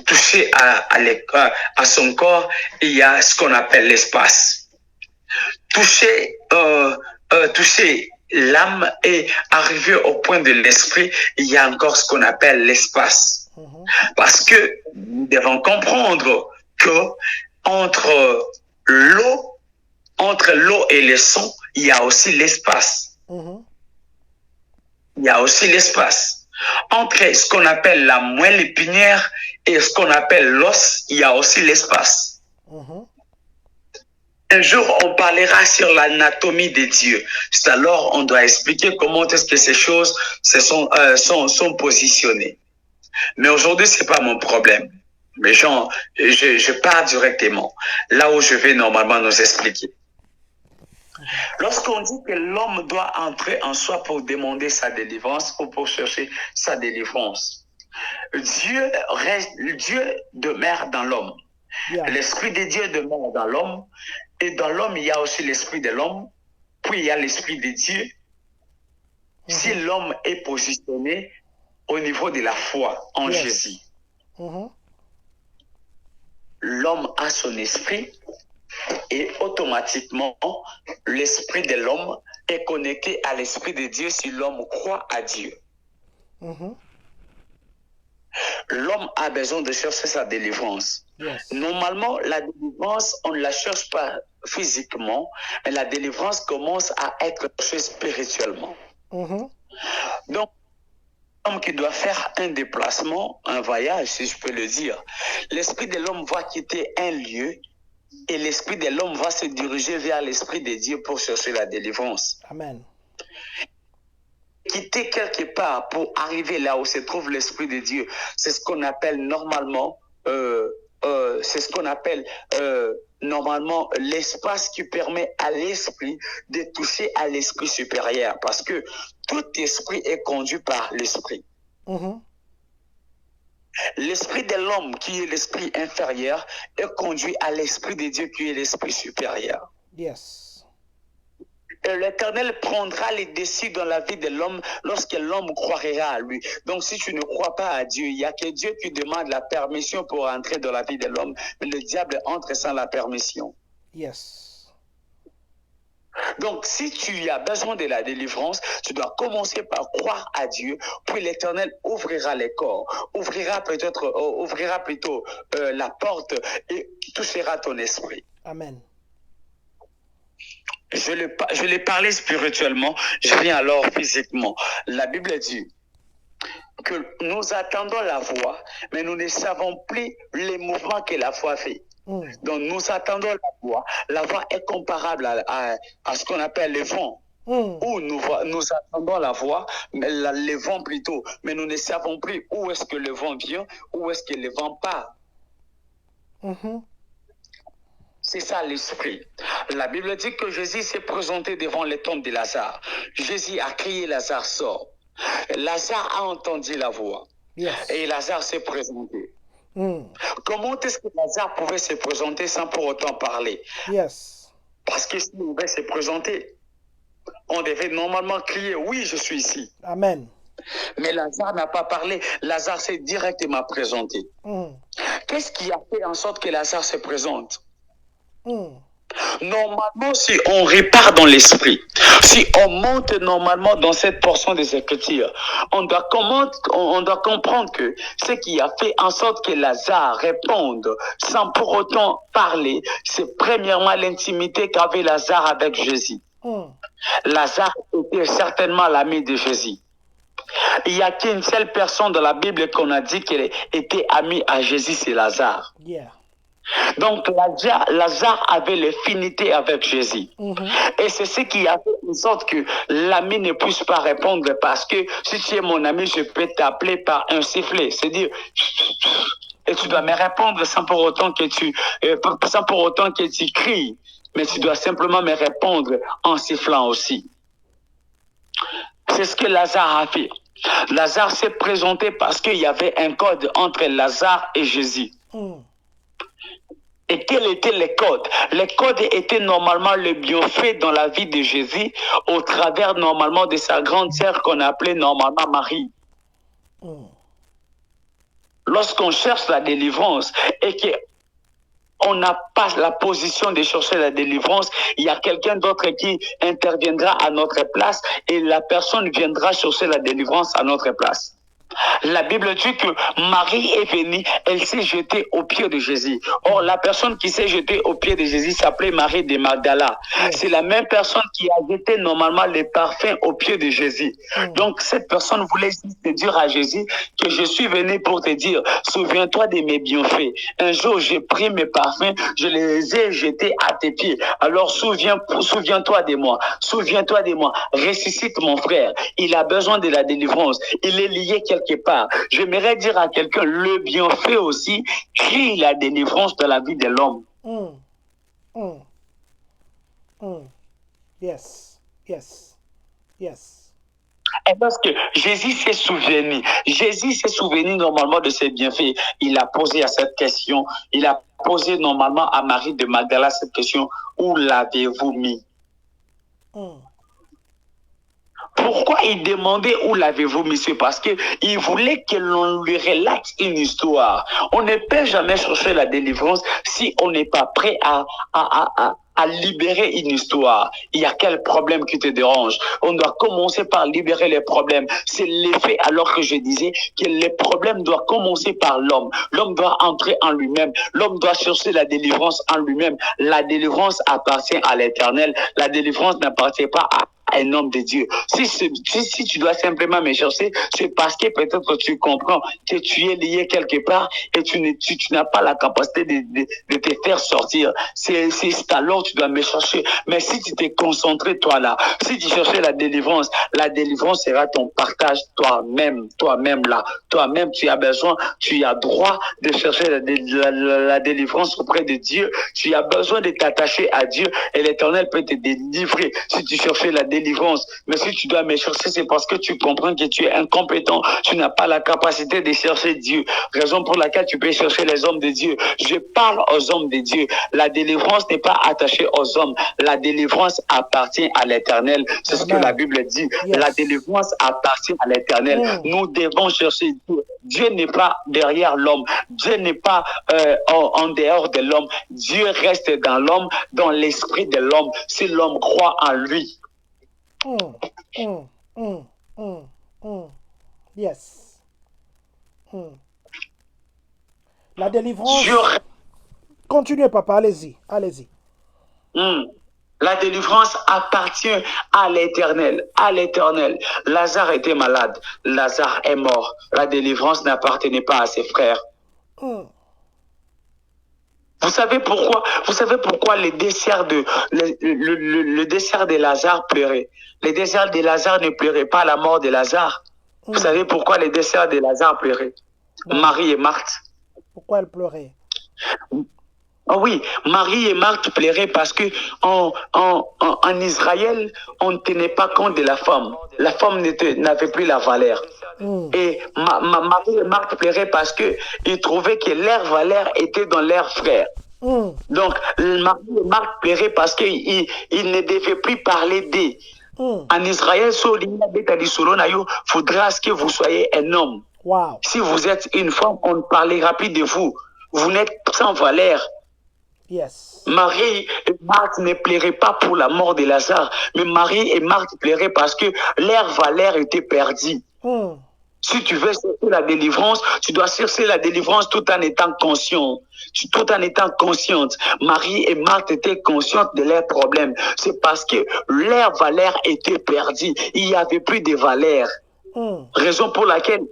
toucher à son corps, il y a ce qu'on appelle l'espace. Toucher l'âme et arriver au point de l'esprit, il y a encore ce qu'on appelle l'espace. Parce que nous devons comprendre que entre l'eau et le son, il y a aussi l'espace. Il y a aussi l'espace. Entre ce qu'on appelle la moelle épinière et ce qu'on appelle l'os, il y a aussi l'espace. Un jour, on parlera sur l'anatomie de Dieu. C'est alors on doit expliquer comment est-ce que ces choses sont positionnées. Mais aujourd'hui, c'est pas mon problème. Mais je pars directement là où je vais normalement nous expliquer. Lorsqu'on dit que l'homme doit entrer en soi pour demander sa délivrance ou pour chercher sa délivrance, Dieu demeure dans l'homme. Yeah. L'esprit de Dieu demeure dans l'homme. Et dans l'homme, il y a aussi l'esprit de l'homme. Puis il y a l'esprit de Dieu. Si l'homme est positionné au niveau de la foi en Jésus, l'homme a son esprit et automatiquement, l'esprit de l'homme est connecté à l'esprit de Dieu si l'homme croit à Dieu. L'homme a besoin de chercher sa délivrance. Yes. Normalement, la délivrance, on ne la cherche pas physiquement, mais la délivrance commence à être cherchée spirituellement. Donc, l'homme qui doit faire un déplacement, un voyage, si je peux le dire, l'esprit de l'homme va quitter un lieu et l'esprit de l'homme va se diriger vers l'esprit de Dieu pour chercher la délivrance. Amen. Quitter quelque part pour arriver là où se trouve l'esprit de Dieu, c'est ce qu'on appelle normalement, normalement l'espace qui permet à l'esprit de toucher à l'esprit supérieur, parce que tout esprit est conduit par l'esprit. L'esprit de l'homme, qui est l'esprit inférieur, est conduit à l'esprit de Dieu, qui est l'esprit supérieur. Yes. Et l'Éternel prendra les décisions dans la vie de l'homme lorsque l'homme croira à lui. Donc si tu ne crois pas à Dieu, il n'y a que Dieu qui demande la permission pour entrer dans la vie de l'homme, mais le diable entre sans la permission. Yes. Donc si tu as besoin de la délivrance, tu dois commencer par croire à Dieu, puis l'Éternel ouvrira les corps, ouvrira plutôt la porte et touchera ton esprit. Amen. Je l'ai parlé spirituellement, je viens alors physiquement. La Bible dit que nous attendons la voix, mais nous ne savons plus les mouvements que la voix fait. Donc nous attendons la voix. La voix est comparable à ce qu'on appelle le vent. Où nous attendons la voix, mais le vent plutôt, mais nous ne savons plus où est-ce que le vent vient, où est-ce que le vent part. C'est ça l'esprit. La Bible dit que Jésus s'est présenté devant les tombes de Lazare. Jésus a crié, Lazare sort. Lazare a entendu la voix. Yes. Et Lazare s'est présenté. Comment est-ce que Lazare pouvait se présenter sans pour autant parler? Yes. Parce que s'il devait se présenter, on devait normalement crier, oui, je suis ici. Amen. Mais Lazare n'a pas parlé. Lazare s'est directement présenté. Qu'est-ce qui a fait en sorte que Lazare se présente? Normalement, si on répare dans l'esprit, si on monte normalement dans cette portion des Écritures, on doit comprendre que ce qui a fait en sorte que Lazare réponde sans pour autant parler, c'est premièrement l'intimité qu'avait Lazare avec Jésus. Lazare était certainement l'ami de Jésus. Il n'y a qu'une seule personne dans la Bible qu'on a dit qu'elle était amie à Jésus, c'est Lazare. Yeah. Donc Lazare avait l'affinité avec Jésus. Et c'est ce qui a fait en sorte que l'ami ne puisse pas répondre, parce que si tu es mon ami, je peux t'appeler par un sifflet. C'est-à-dire, et tu dois me répondre sans pour autant que tu cries, mais tu dois simplement me répondre en sifflant aussi. C'est ce que Lazare a fait. Lazare s'est présenté parce qu'il y avait un code entre Lazare et Jésus. Et quel était le code? Le code était normalement le bienfait dans la vie de Jésus au travers normalement de sa grande sœur qu'on appelait normalement Marie. Lorsqu'on cherche la délivrance et qu'on n'a pas la position de chercher la délivrance, il y a quelqu'un d'autre qui interviendra à notre place et la personne viendra chercher la délivrance à notre place. La Bible dit que Marie est venue, elle s'est jetée aux pieds de Jésus. Or, la personne qui s'est jetée aux pieds de Jésus s'appelait Marie de Magdala. C'est la même personne qui a jeté normalement les parfums aux pieds de Jésus. Donc, cette personne voulait juste te dire à Jésus que je suis venu pour te dire, souviens-toi de mes bienfaits. Un jour, j'ai pris mes parfums, je les ai jetés à tes pieds. Alors, souviens-toi de moi. Souviens-toi de moi. Ressuscite mon frère. Il a besoin de la délivrance. Il est lié quelque quelque part. J'aimerais dire à quelqu'un, le bienfait aussi crée la délivrance dans la vie de l'homme. Yes, yes, yes. Et parce que Jésus s'est souvenu. Jésus s'est souvenu normalement de ses bienfaits. Il a posé à cette question. Il a posé normalement à Marie de Magdala cette question. Où l'avez-vous mis? Pourquoi il demandait où l'avez-vous mis? C'est parce qu'il voulait que l'on lui relate une histoire. On ne peut jamais chercher la délivrance si on n'est pas prêt à libérer une histoire. Il y a quel problème qui te dérange? On doit commencer par libérer les problèmes. C'est l'effet alors que je disais que les problèmes doivent commencer par l'homme. L'homme doit entrer en lui-même. L'homme doit chercher la délivrance en lui-même. La délivrance appartient à l'Éternel. La délivrance n'appartient pas à un homme de Dieu. Si tu dois simplement me chercher, c'est parce que peut-être que tu comprends que tu es lié quelque part et tu n'as pas la capacité de te faire sortir. C'est alors tu dois me chercher. Mais si tu t'es concentré toi là, si tu cherchais la délivrance sera ton partage toi-même là. Toi-même, tu as besoin, tu as droit de chercher la délivrance auprès de Dieu. Tu as besoin de t'attacher à Dieu et l'Éternel peut te délivrer si tu cherchais la délivrance. Mais si tu dois me chercher, c'est parce que tu comprends que tu es incompétent. Tu n'as pas la capacité de chercher Dieu. Raison pour laquelle tu peux chercher les hommes de Dieu. Je parle aux hommes de Dieu. La délivrance n'est pas attachée aux hommes. La délivrance appartient à l'Éternel. C'est ce que la Bible dit. Yes. La délivrance appartient à l'Éternel. Nous devons chercher Dieu. Dieu n'est pas derrière l'homme. Dieu n'est pas en dehors de l'homme. Dieu reste dans l'homme, dans l'esprit de l'homme. Si l'homme croit en lui. Yes. La délivrance. Continuez, papa, allez-y. Allez-y. La délivrance appartient à l'Éternel. À l'Éternel. Lazare était malade. Lazare est mort. La délivrance n'appartenait pas à ses frères. Vous savez pourquoi? Vous savez pourquoi le dessert de Lazare pleurait? Le dessert de Lazare ne pleurait pas la mort de Lazare. Vous savez pourquoi le dessert de Lazare pleurait? Marie et Marthe. Pourquoi elle pleurait? Oh oui, Marie et Marthe pleuraient parce que en Israël, on ne tenait pas compte de la femme. La femme n'avait plus la valeur. Et Marie et Marthe pleuraient parce qu'ils trouvaient que leur valeur était dans leur frère. Donc, Marie et Marthe pleuraient parce qu'ils ne devaient plus parler d'eux. En Israël, il faudra que vous soyez un homme. Wow. Si vous êtes une femme, on ne parlera plus de vous. Vous n'êtes sans valeur. Yes. Marie et Marthe ne pleuraient pas pour la mort de Lazare, mais Marie et Marthe pleuraient parce que leur valeur était perdue. Si tu veux chercher la délivrance, tu dois chercher la délivrance tout en étant conscient. Tout en étant consciente. Marie et Marthe étaient conscientes de leurs problèmes. C'est parce que leur valeur était perdue. Il n'y avait plus de valeur. Raison pour laquelle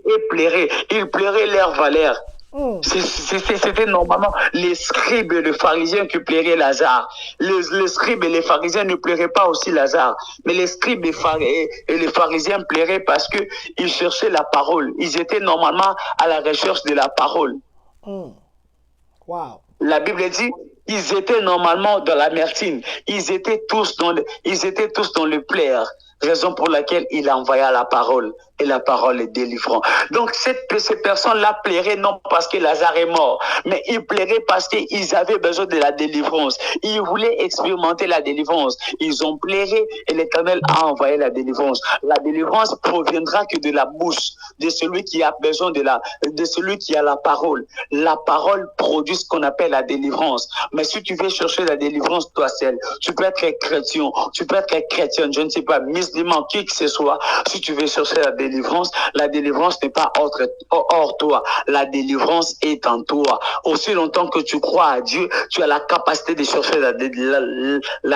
ils pleuraient leur valeur. C'était normalement les scribes et les pharisiens qui pleuraient Lazare. Les scribes et les pharisiens ne pleuraient pas aussi Lazare. Mais les scribes et les pharisiens pleuraient parce qu'ils cherchaient la parole. Ils étaient normalement à la recherche de la parole. Wow. La Bible dit, ils étaient normalement dans l'amertume. Ils étaient tous dans le pleurs. Raison pour laquelle il envoya la parole. Et la parole est délivrante. Donc, ces personnes-là pleuraient non parce que Lazare est mort, mais ils pleuraient parce qu'ils avaient besoin de la délivrance. Ils voulaient expérimenter la délivrance. Ils ont pleuré et l'Éternel a envoyé la délivrance. La délivrance proviendra que de la bouche de celui qui a besoin de celui qui a la parole. La parole produit ce qu'on appelle la délivrance. Mais si tu veux chercher la délivrance toi seul, tu peux être chrétien, tu peux être chrétienne, je ne sais pas, musulman, qui que ce soit. Si tu veux chercher la délivrance n'est pas hors toi. La délivrance est en toi. Aussi longtemps que tu crois à Dieu, tu as la capacité de chercher la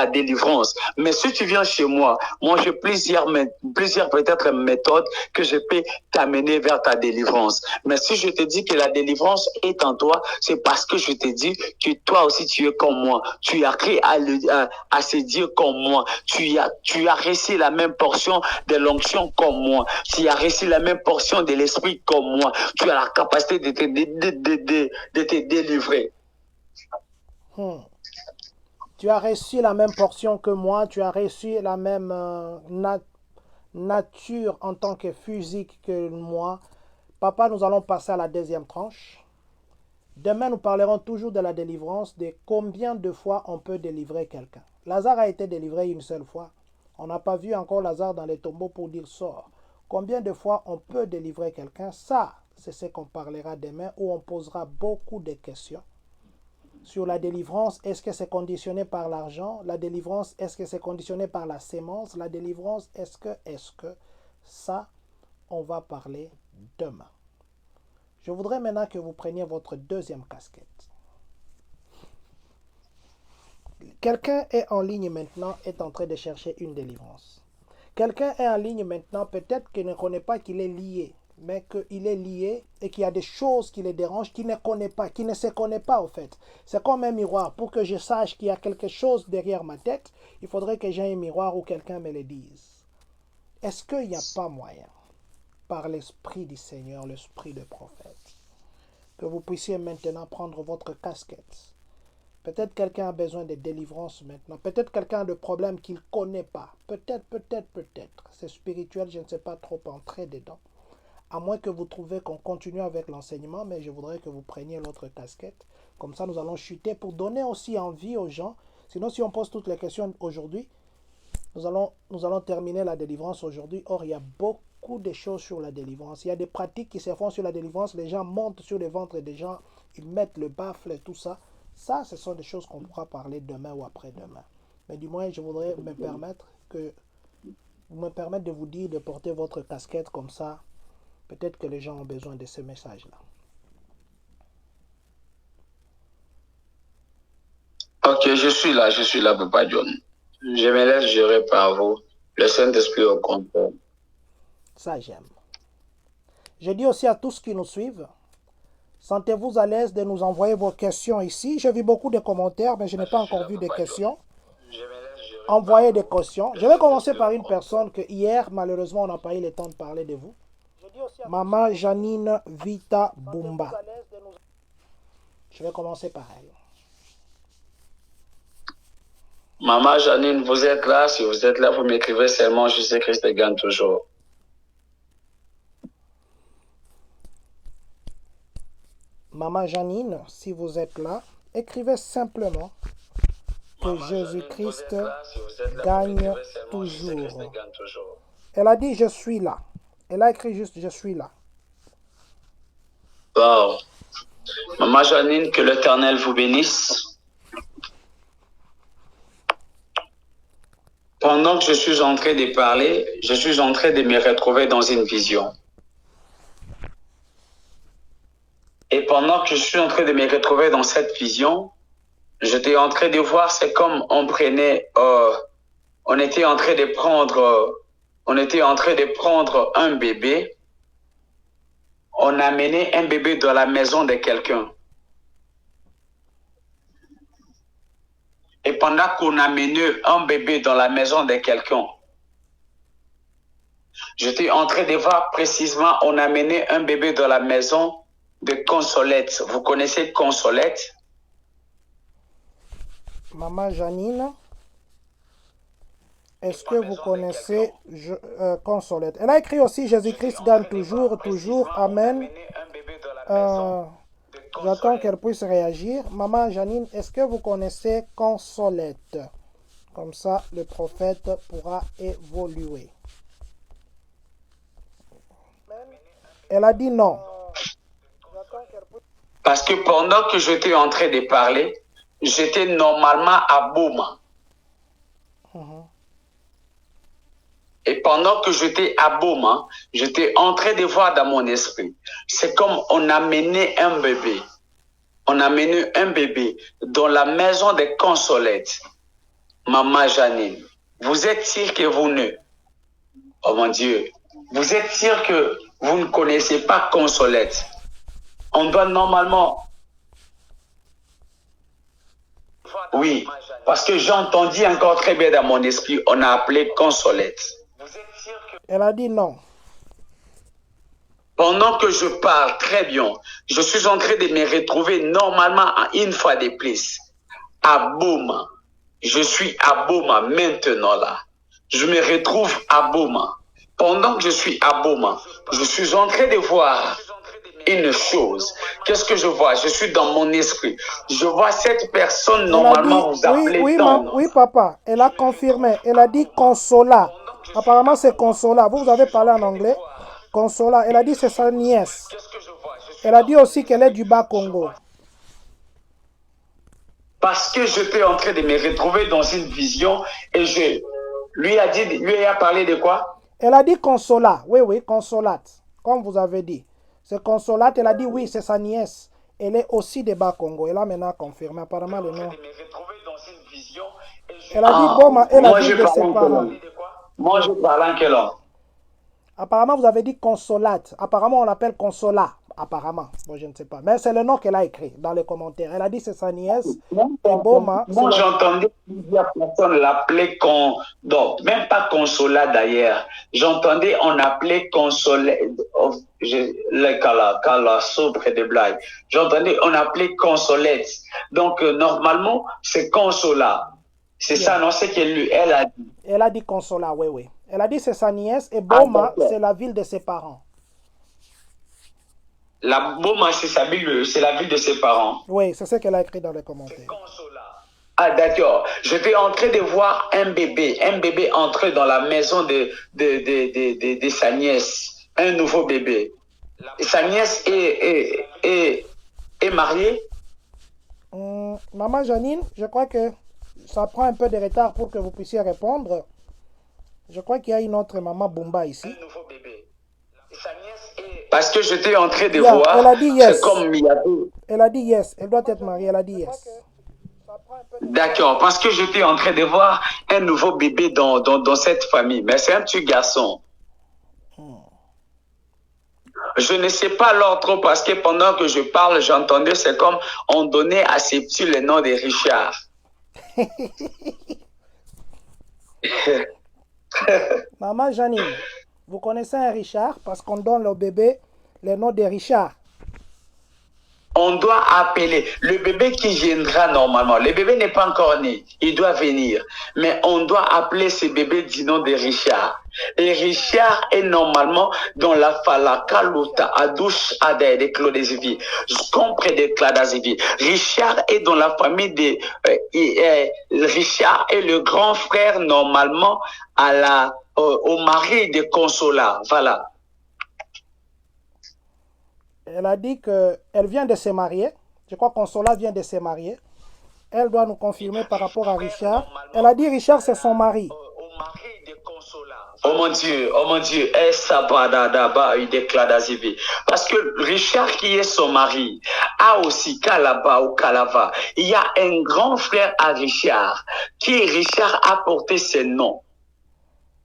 délivrance. Mais si tu viens chez moi j'ai plusieurs peut-être méthodes que je peux t'amener vers ta délivrance. Mais si je te dis que la délivrance est en toi, c'est parce que je te dis que toi aussi tu es comme moi. Tu as créé à se dire comme moi. Tu as reçu la même portion de l'onction comme moi. tu as reçu la même portion de l'esprit comme moi. Tu as la capacité de te délivrer. Tu as reçu la même portion que moi, tu as reçu la même nature en tant que physique que moi. Papa, nous allons passer à la deuxième tranche. Demain, nous parlerons toujours de la délivrance, de combien de fois on peut délivrer quelqu'un. Lazare a été délivré une seule fois. On n'a pas vu encore Lazare dans les tombeaux pour dire sort. Combien de fois on peut délivrer quelqu'un? Ça, c'est ce qu'on parlera demain, où on posera beaucoup de questions. Sur la délivrance, est-ce que c'est conditionné par l'argent? La délivrance, est-ce que c'est conditionné par la sémence? La délivrance, est-ce que ça, on va parler demain. Je voudrais maintenant que vous preniez votre deuxième casquette. Quelqu'un est en ligne maintenant, est en train de chercher une délivrance. Quelqu'un est en ligne maintenant, peut-être qu'il ne connaît pas qu'il est lié, mais qu'il est lié et qu'il y a des choses qui le dérangent, qu'il ne connaît pas, qu'il ne se connaît pas au fait. C'est comme un miroir. Pour que je sache qu'il y a quelque chose derrière ma tête, il faudrait que j'ai un miroir où quelqu'un me le dise. Est-ce qu'il n'y a pas moyen, par l'Esprit du Seigneur, l'Esprit de prophète, que vous puissiez maintenant prendre votre casquette? Peut-être quelqu'un a besoin de délivrance maintenant. Peut-être quelqu'un a des problèmes qu'il ne connaît pas. Peut-être. C'est spirituel, je ne sais pas trop entrer dedans. À moins que vous trouviez qu'on continue avec l'enseignement, mais je voudrais que vous preniez l'autre casquette. Comme ça, nous allons chuter pour donner aussi envie aux gens. Sinon, si on pose toutes les questions aujourd'hui, nous allons terminer la délivrance aujourd'hui. Or, il y a beaucoup de choses sur la délivrance. Il y a des pratiques qui se font sur la délivrance. Les gens montent sur les ventres des gens, ils mettent le baffle et tout ça. Ça, ce sont des choses qu'on pourra parler demain ou après-demain. Mais du moins, je voudrais me permettre de vous dire de porter votre casquette comme ça. Peut-être que les gens ont besoin de ce message-là. Ok, je suis là, Papa John. Je me laisse gérer par vous. Le Saint-Esprit au contrôle. Ça, j'aime. Je dis aussi à tous qui nous suivent, sentez-vous à l'aise de nous envoyer vos questions ici. J'ai vu beaucoup de commentaires, mais je n'ai pas encore vu de questions. Envoyez des questions. Je vais commencer par une personne que hier, malheureusement, on n'a pas eu le temps de parler de vous. Maman Janine Vita Bumba. Je vais commencer par elle. Maman Janine, vous êtes là. Si vous êtes là, vous m'écrivez seulement Jésus-Christ gagne toujours. Maman Janine, si vous êtes là, écrivez simplement que Jésus-Christ gagne toujours. Elle a dit « Je suis là ». Elle a écrit juste « Je suis là ». Wow. Maman Janine, que l'Éternel vous bénisse. Pendant que je suis en train de parler, je suis en train de me retrouver dans une vision. Et pendant que je suis en train de me retrouver dans cette vision, j'étais en train de voir, c'est comme on prenait, on était en train de prendre un bébé, on amenait un bébé dans la maison de quelqu'un. Et pendant qu'on amenait un bébé dans la maison de quelqu'un, j'étais en train de voir précisément, on amenait un bébé dans la maison de Consolette. Vous connaissez Consolette? Maman Janine, est-ce que vous connaissez Consolette? Elle a écrit aussi Jésus-Christ gagne toujours, toujours, Amen. J'attends qu'elle puisse réagir. Maman Janine, est-ce que vous connaissez Consolette? Comme ça, le prophète pourra évoluer. Elle a dit non. Parce que pendant que j'étais en train de parler, j'étais normalement à Bouma. Et pendant que j'étais à Bouma, j'étais en train de voir dans mon esprit. C'est comme on amenait un bébé. On amenait un bébé dans la maison de Consolette. Maman Janine, vous êtes sûr que vous ne... Oh mon Dieu. Vous êtes sûr que vous ne connaissez pas Consolette? On doit normalement... Oui, parce que j'ai entendu encore très bien dans mon esprit, on a appelé Consolette. Elle a dit non. Pendant que je parle très bien, je suis en train de me retrouver normalement à une fois de plus à Boma. Je suis à Boma maintenant là. Je me retrouve à Boma. Pendant que je suis à Boma, je suis en train de voir une chose. Qu'est-ce que je vois? Je suis dans mon esprit. Je vois cette personne normalement vous appelez oui, papa. Elle a confirmé. Elle a dit Consola. Apparemment, c'est Consola. Vous avez parlé en anglais. Consola. Elle a dit c'est sa nièce. Elle a dit aussi qu'elle est du Bas-Congo. Parce que j'étais en train de me retrouver dans une vision et je lui a parlé de quoi? Elle a dit Consola. Oui, Consolate. Comme vous avez dit. C'est Consolate. Elle a dit oui, c'est sa nièce. Elle est aussi de Bas-Congo. Elle a maintenant confirmé apparemment le nom. Elle a dit Boma et la ville de ses parents. Moi, je parle en quelle langue? Apparemment, vous avez dit Consolate. Apparemment, on l'appelle Consola. Apparemment. Bon, je ne sais pas. Mais c'est le nom qu'elle a écrit dans les commentaires. Elle a dit c'est sa nièce. Et Boma. Moi, j'entendais plusieurs personnes l'appeler donc, même pas Consola d'ailleurs. J'entendais, on appelait Consola. Le soupe de blague. J'entendais, on appelait Consolette. Donc, normalement, c'est Consola. C'est ça, non? C'est qu'elle a dit. Elle a dit Consola, oui. Elle a dit c'est sa nièce et Boma, c'est la ville de ses parents. La Boma, c'est la ville de ses parents. Oui, c'est ce qu'elle a écrit dans les commentaires. Ah, d'accord. J'étais en train de voir un bébé entrer dans la maison de sa nièce. Un nouveau bébé. Sa nièce est mariée? Maman Janine, je crois que ça prend un peu de retard pour que vous puissiez répondre. Je crois qu'il y a une autre maman Bumba ici. Un nouveau bébé. Sa nièce est... Parce que j'étais en train de voir. Elle a dit yes. C'est comme il y avait... Elle a dit yes. Elle doit être mariée. Elle a dit yes. D'accord. Parce que j'étais en train de voir un nouveau bébé dans cette famille. Mais c'est un petit garçon. Je ne sais pas l'ordre parce que pendant que je parle, j'entendais, c'est comme on donnait à ces petits le nom de Richard. Maman Janine, vous connaissez un Richard parce qu'on donne au bébé le nom de Richard. On doit appeler le bébé qui viendra normalement. Le bébé n'est pas encore né, il doit venir. Mais on doit appeler ce bébé du nom de Richard. Et Richard est normalement dans la falaka luta à douche à des clodesivi. Je comprends des clodesivi. Richard est dans la famille de Richard est le grand frère normalement au mari de Consola. Voilà. Elle a dit qu'elle vient de se marier. Je crois que Consola vient de se marier. Elle doit nous confirmer par rapport à Richard. Elle a dit Richard, c'est son mari. Oh mon Dieu, parce que Richard qui est son mari a aussi Kalaba ou Kalava. Il y a un grand frère à Richard qui Richard a porté ce nom,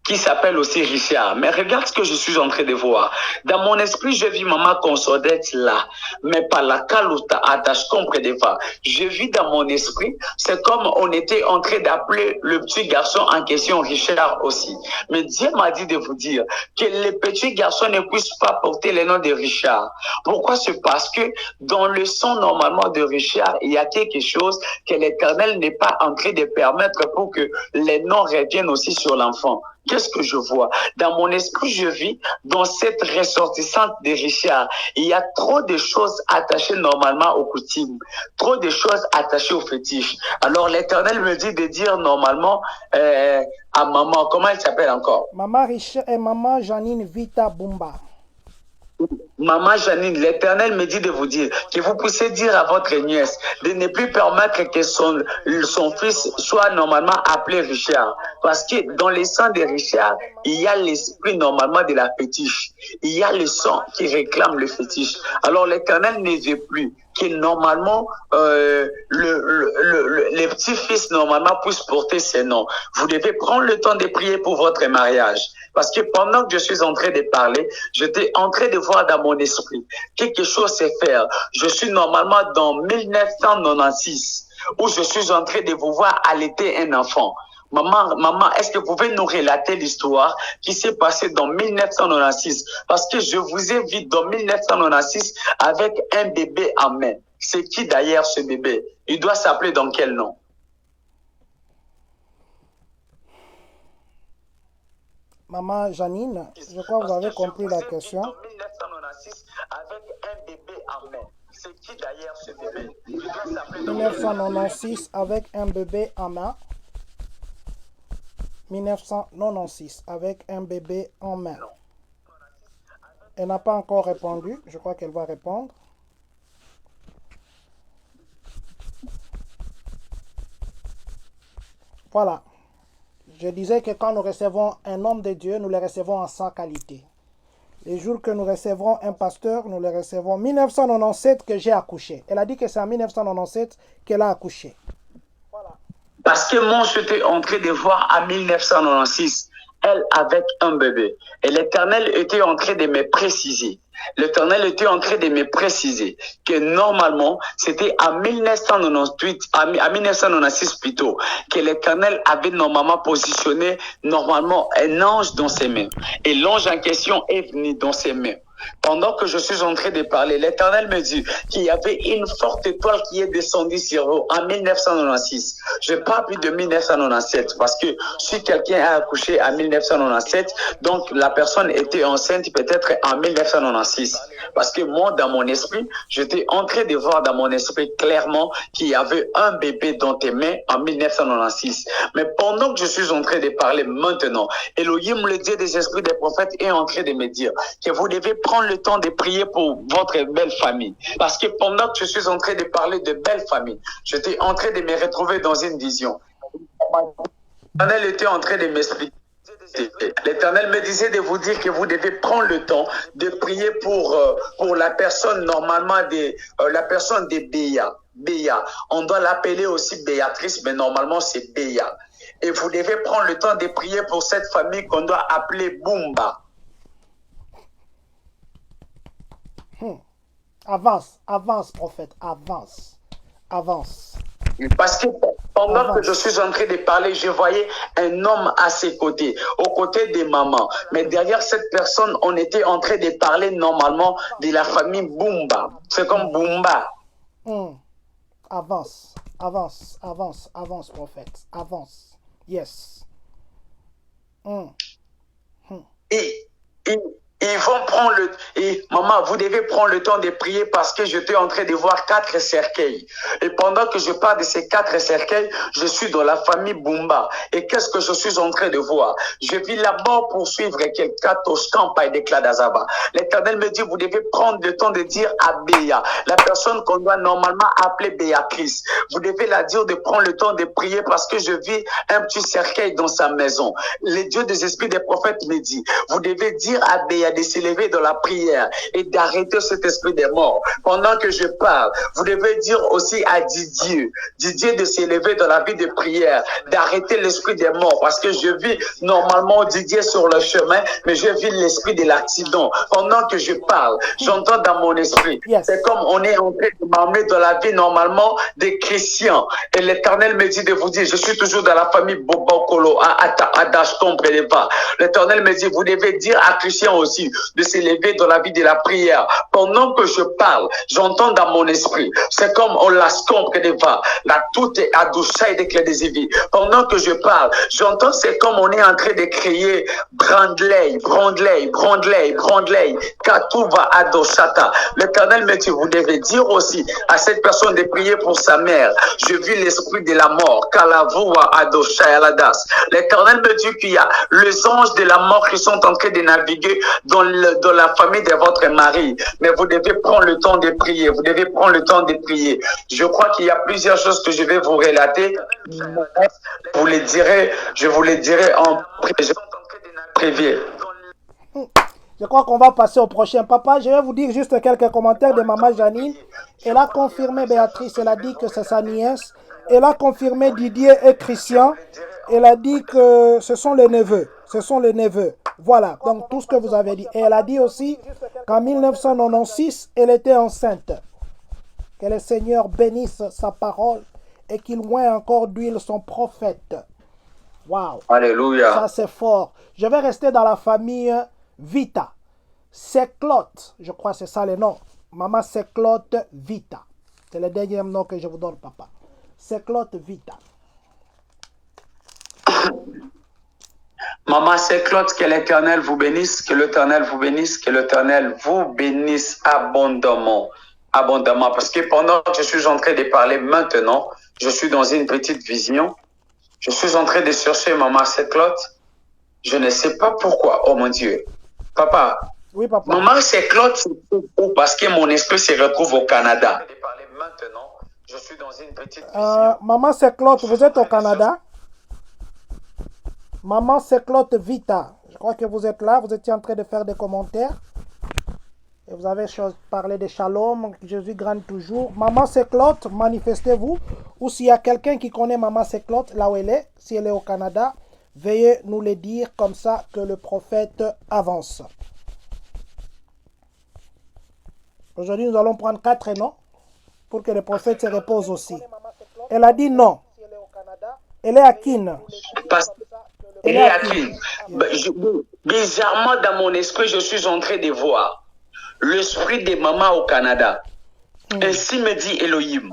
qui s'appelle aussi Richard. Mais regarde ce que je suis en train de voir. Dans mon esprit, je vis maman Consolette là, mais pas la Kaluta attache comprenez-vous. Je vis dans mon esprit, c'est comme on était en train d'appeler le petit garçon en question Richard aussi. Mais Dieu m'a dit de vous dire que les petits garçons ne puissent pas porter le nom de Richard. Pourquoi? C'est parce que dans le sang normalement de Richard, il y a quelque chose que l'Éternel n'est pas en train de permettre pour que les noms reviennent aussi sur l'enfant. Qu'est-ce que je vois? Dans mon esprit, je vis dans cette ressortissante de Richard. Il y a trop de choses attachées normalement aux coutumes, trop de choses attachées aux fétiches. Alors l'Éternel me dit de dire normalement à maman, comment elle s'appelle encore? Maman Richard et maman Janine Vita Bumba. Maman Janine, l'Éternel me dit de vous dire que vous puissiez dire à votre nièce de ne plus permettre que son fils soit normalement appelé Richard. Parce que dans le sang de Richard, il y a l'esprit normalement de la fétiche. Il y a le sang qui réclame le fétiche. Alors l'Éternel ne veut plus que normalement les petits-fils normalement puissent porter ces noms. Vous devez prendre le temps de prier pour votre mariage. Parce que pendant que je suis en train de parler, j'étais en train de voir dans mon esprit quelque chose se faire. Je suis normalement dans 1996 où je suis en train de vous voir allaiter un enfant. Maman, est-ce que vous pouvez nous relater l'histoire qui s'est passée dans 1996? Parce que je vous ai vu dans 1996 avec un bébé en main. C'est qui d'ailleurs ce bébé? Il doit s'appeler dans quel nom? Maman Janine, je crois que vous avez compris la question. Dans 1996 avec un bébé en main. C'est qui d'ailleurs ce bébé? Il doit s'appeler dans 1996 avec un bébé en main. 1996 avec un bébé en main. Elle n'a pas encore répondu. Je crois qu'elle va répondre. Voilà. Je disais que quand nous recevons un homme de Dieu, nous le recevons en sa qualité. Les jours que nous recevrons un pasteur, nous le recevons. 1997 que j'ai accouché. Elle a dit que c'est en 1997 qu'elle a accouché. Voilà. Parce que moi, j'étais en train de voir en 1996, elle avec un bébé. Et l'Éternel était en train de me préciser. L'Éternel était en train de me préciser que normalement, c'était en 1998, à 1996 plutôt, que l'Éternel avait normalement positionné normalement un ange dans ses mains. Et l'ange en question est venu dans ses mains. Pendant que je suis en train de parler, l'Éternel me dit qu'il y avait une forte étoile qui est descendue sur vous en 1996. Je parle plus de 1997 parce que si quelqu'un a accouché en 1997, donc la personne était enceinte peut-être en 1996. Parce que moi, dans mon esprit, j'étais en train de voir dans mon esprit clairement qu'il y avait un bébé dans tes mains en 1996. Mais pendant que je suis en train de parler maintenant, Elohim, le Dieu des esprits des prophètes, est en train de me dire que vous devez prendre le temps de prier pour votre belle famille. Parce que pendant que je suis en train de parler de belle famille, j'étais en train de me retrouver dans une vision. L'Éternel était en train de m'expliquer. L'Éternel me disait de vous dire que vous devez prendre le temps de prier pour la personne normalement la personne de Béa. Béa. On doit l'appeler aussi Béatrice, mais normalement c'est Béa. Et vous devez prendre le temps de prier pour cette famille qu'on doit appeler Bumba. Avance, avance, prophète, avance, avance. Parce que pendant que je suis en train de parler, je voyais un homme à ses côtés, aux côtés des mamans. Mais derrière cette personne, on était en train de parler normalement de la famille Bumba. C'est comme Bumba. Avance, avance, avance, avance, prophète, avance. Yes. Ils vont prendre maman, vous devez prendre le temps de prier parce que j'étais en train de voir 4 cercueils. Et pendant que je parle de ces 4 cercueils, je suis dans la famille Bumba. Et qu'est-ce que je suis en train de voir? Je vis là-bas poursuivre quelqu'un au campagne de Cladazaba. L'Éternel me dit, vous devez prendre le temps de dire à Béa, la personne qu'on doit normalement appeler Béatrice. Vous devez la dire de prendre le temps de prier parce que je vis un petit cercueil dans sa maison. Le Dieu des esprits des prophètes me dit, vous devez dire à Béa de s'élever dans la prière et d'arrêter cet esprit des morts. Pendant que je parle, vous devez dire aussi à Didier de s'élever dans la vie de prière, d'arrêter l'esprit des morts, parce que je vis normalement Didier sur le chemin, mais je vis l'esprit de l'accident. Pendant que je parle, j'entends dans mon esprit, c'est comme on est en train de m'emmener dans la vie normalement des chrétiens. Et l'Éternel me dit de vous dire, je suis toujours dans la famille Bobokolo, à Dashton, Peleva. L'Éternel me dit, vous devez dire à Christian aussi de s'élever dans la vie de la prière. Pendant que je parle, j'entends dans mon esprit, c'est comme on la scombre de va, la toute est adouchée et de des vies. Pendant que je parle, j'entends, c'est comme on est en train de crier Brandley, Brandley, Brandley, Brandley, Katouva Adoshata. L'Éternel me dit, vous devez dire aussi à cette personne de prier pour sa mère. Je vis l'esprit de la mort, Kalavua Adosha Aladas. L'Éternel me dit qu'il y a les anges de la mort qui sont en train de naviguer dans la famille de votre mari. Mais vous devez prendre le temps de prier. Vous devez prendre le temps de prier. Je crois qu'il y a plusieurs choses que je vais vous relater. Je vous les dirai en privé. Je crois qu'on va passer au prochain. Papa, je vais vous dire juste quelques commentaires de maman Janine. Elle a confirmé Béatrice, elle a dit que c'est sa nièce. Elle a confirmé Didier et Christian. Elle a dit que ce sont les neveux. Ce sont les neveux. Voilà, donc tout ce que vous avez dit. Et elle a dit aussi qu'en 1996, elle était enceinte. Que le Seigneur bénisse sa parole et qu'il oint encore d'huile son prophète. Waouh. Alléluia. Ça, c'est fort. Je vais rester dans la famille Vita. Seclote, je crois que c'est ça le nom. Maman Seclote Vita. C'est le dernier nom que je vous donne, papa. Seclote Vita. Maman Seclote, que l'Éternel vous bénisse, que l'Éternel vous bénisse, que l'Éternel vous bénisse abondamment. Abondamment. Parce que pendant que je suis en train de parler maintenant, je suis dans une petite vision. Je suis en train de chercher Maman Seclote. Je ne sais pas pourquoi. Oh mon Dieu. Papa. Oui, papa. Maman Seclote, c'est parce que mon esprit se retrouve au Canada. Je vais parler maintenant. Je suis dans une petite vision. Maman Seclote, vous êtes au Canada? Maman Seclote Vita, je crois que vous êtes là, vous étiez en train de faire des commentaires. Et vous avez parlé de Shalom, Jésus gagne toujours. Maman Seclote, manifestez-vous. Ou s'il y a quelqu'un qui connaît Maman Seclote, là où elle est, si elle est au Canada, veuillez nous le dire comme ça que le prophète avance. Aujourd'hui, nous allons prendre 4 noms pour que le prophète se repose aussi. Elle a dit non. Elle est à Kin. Elle est à Kin. Bizarrement, dans mon esprit, je suis en train de voir l'esprit des mamans au Canada. Ainsi me dit Elohim.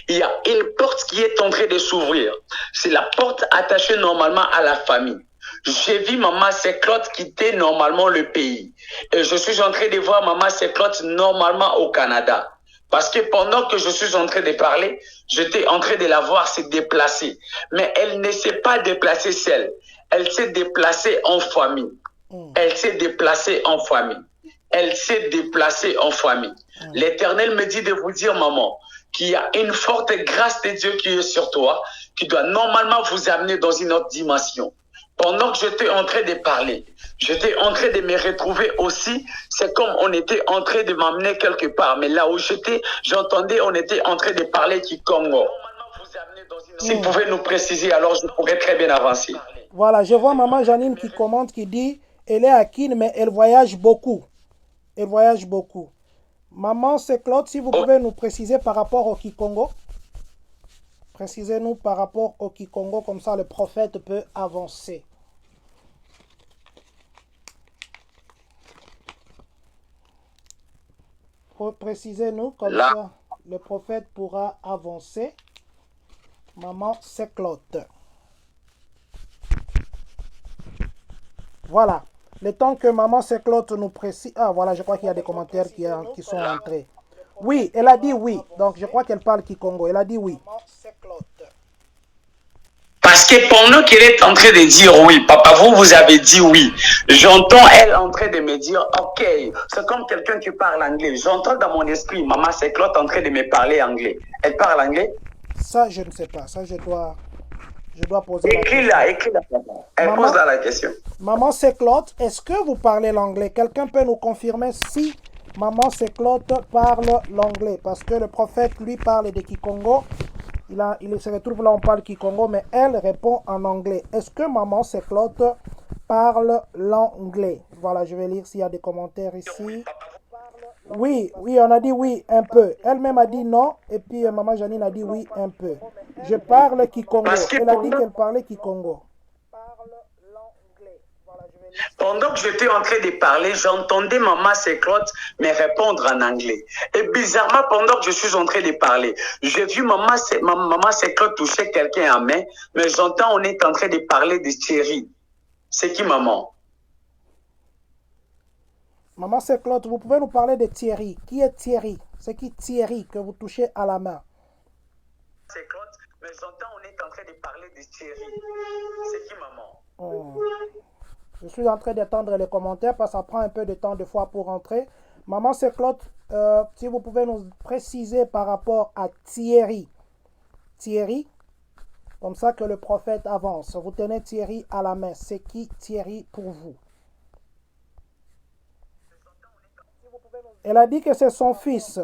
Il y a une porte qui est en train de s'ouvrir. C'est la porte attachée normalement à la famille. J'ai vu Maman Seclote quitter normalement le pays. Et je suis en train de voir Maman Seclote normalement au Canada. Parce que pendant que je suis en train de parler, j'étais en train de la voir se déplacer. Mais elle ne s'est pas déplacée seule. Elle s'est déplacée en famille. Elle s'est déplacée en famille. Elle s'est déplacée en famille. L'Éternel me dit de vous dire, maman, qu'il y a une forte grâce de Dieu qui est sur toi, qui doit normalement vous amener dans une autre dimension. Pendant que j'étais en train de parler, j'étais en train de me retrouver aussi. C'est comme on était en train de m'amener quelque part. Mais là où j'étais, j'entendais, on était en train de parler Kikongo. Si vous pouvez nous préciser, alors je pourrais très bien avancer. Voilà, je vois Maman Janine qui commente, qui dit, elle est à Kin, mais elle voyage beaucoup. Elle voyage beaucoup. Maman Seclote, si vous pouvez nous préciser par rapport au Kikongo. Précisez-nous par rapport au Kikongo, comme ça le prophète peut avancer. Précisez-nous, comme ça le prophète pourra avancer. Maman Seclote. Voilà. Le temps que Maman Seclote nous précise... Ah, voilà, je crois qu'il y a des commentaires qui sont entrés. Oui, elle a dit oui. Donc, je crois qu'elle parle Kikongo. Elle a dit oui. Parce que pendant qu'elle est en train de dire oui, papa, vous avez dit oui. J'entends elle en train de me dire, ok, c'est comme quelqu'un qui parle anglais. J'entends dans mon esprit, Maman Seclote en train de me parler anglais. Elle parle anglais? Ça, je ne sais pas. Ça, je dois poser écris-la. Elle pose là la question. Maman Seclote, est-ce que vous parlez l'anglais? Quelqu'un peut nous confirmer si Maman Seclote parle l'anglais? Parce que le prophète, lui, parle de Kikongo. Il se retrouve là, on parle Kikongo, mais elle répond en anglais. Est-ce que Maman Seclote parle l'anglais? Voilà, je vais lire s'il y a des commentaires ici. Oui, on a dit oui, un peu. Elle-même a dit non, et puis Maman Janine a dit oui, un peu. Je parle Kikongo. Elle a dit qu'elle parlait Kikongo. Pendant que j'étais en train de parler, j'entendais Maman Seclote me répondre en anglais. Et bizarrement, pendant que je suis en train de parler, j'ai vu Maman Seclote toucher quelqu'un en main, mais j'entends on est en train de parler de Thierry. C'est qui maman? Maman Seclote, vous pouvez nous parler de Thierry. Qui est Thierry? C'est qui Thierry que vous touchez à la main? Seclote, mais j'entends on est en train de parler de Thierry. C'est qui maman? Je suis en train d'attendre les commentaires parce que ça prend un peu de temps des fois pour rentrer. Maman Seclote, si vous pouvez nous préciser par rapport à Thierry. Thierry, comme ça que le prophète avance. Vous tenez Thierry à la main. C'est qui Thierry pour vous? Elle a dit que c'est son fils.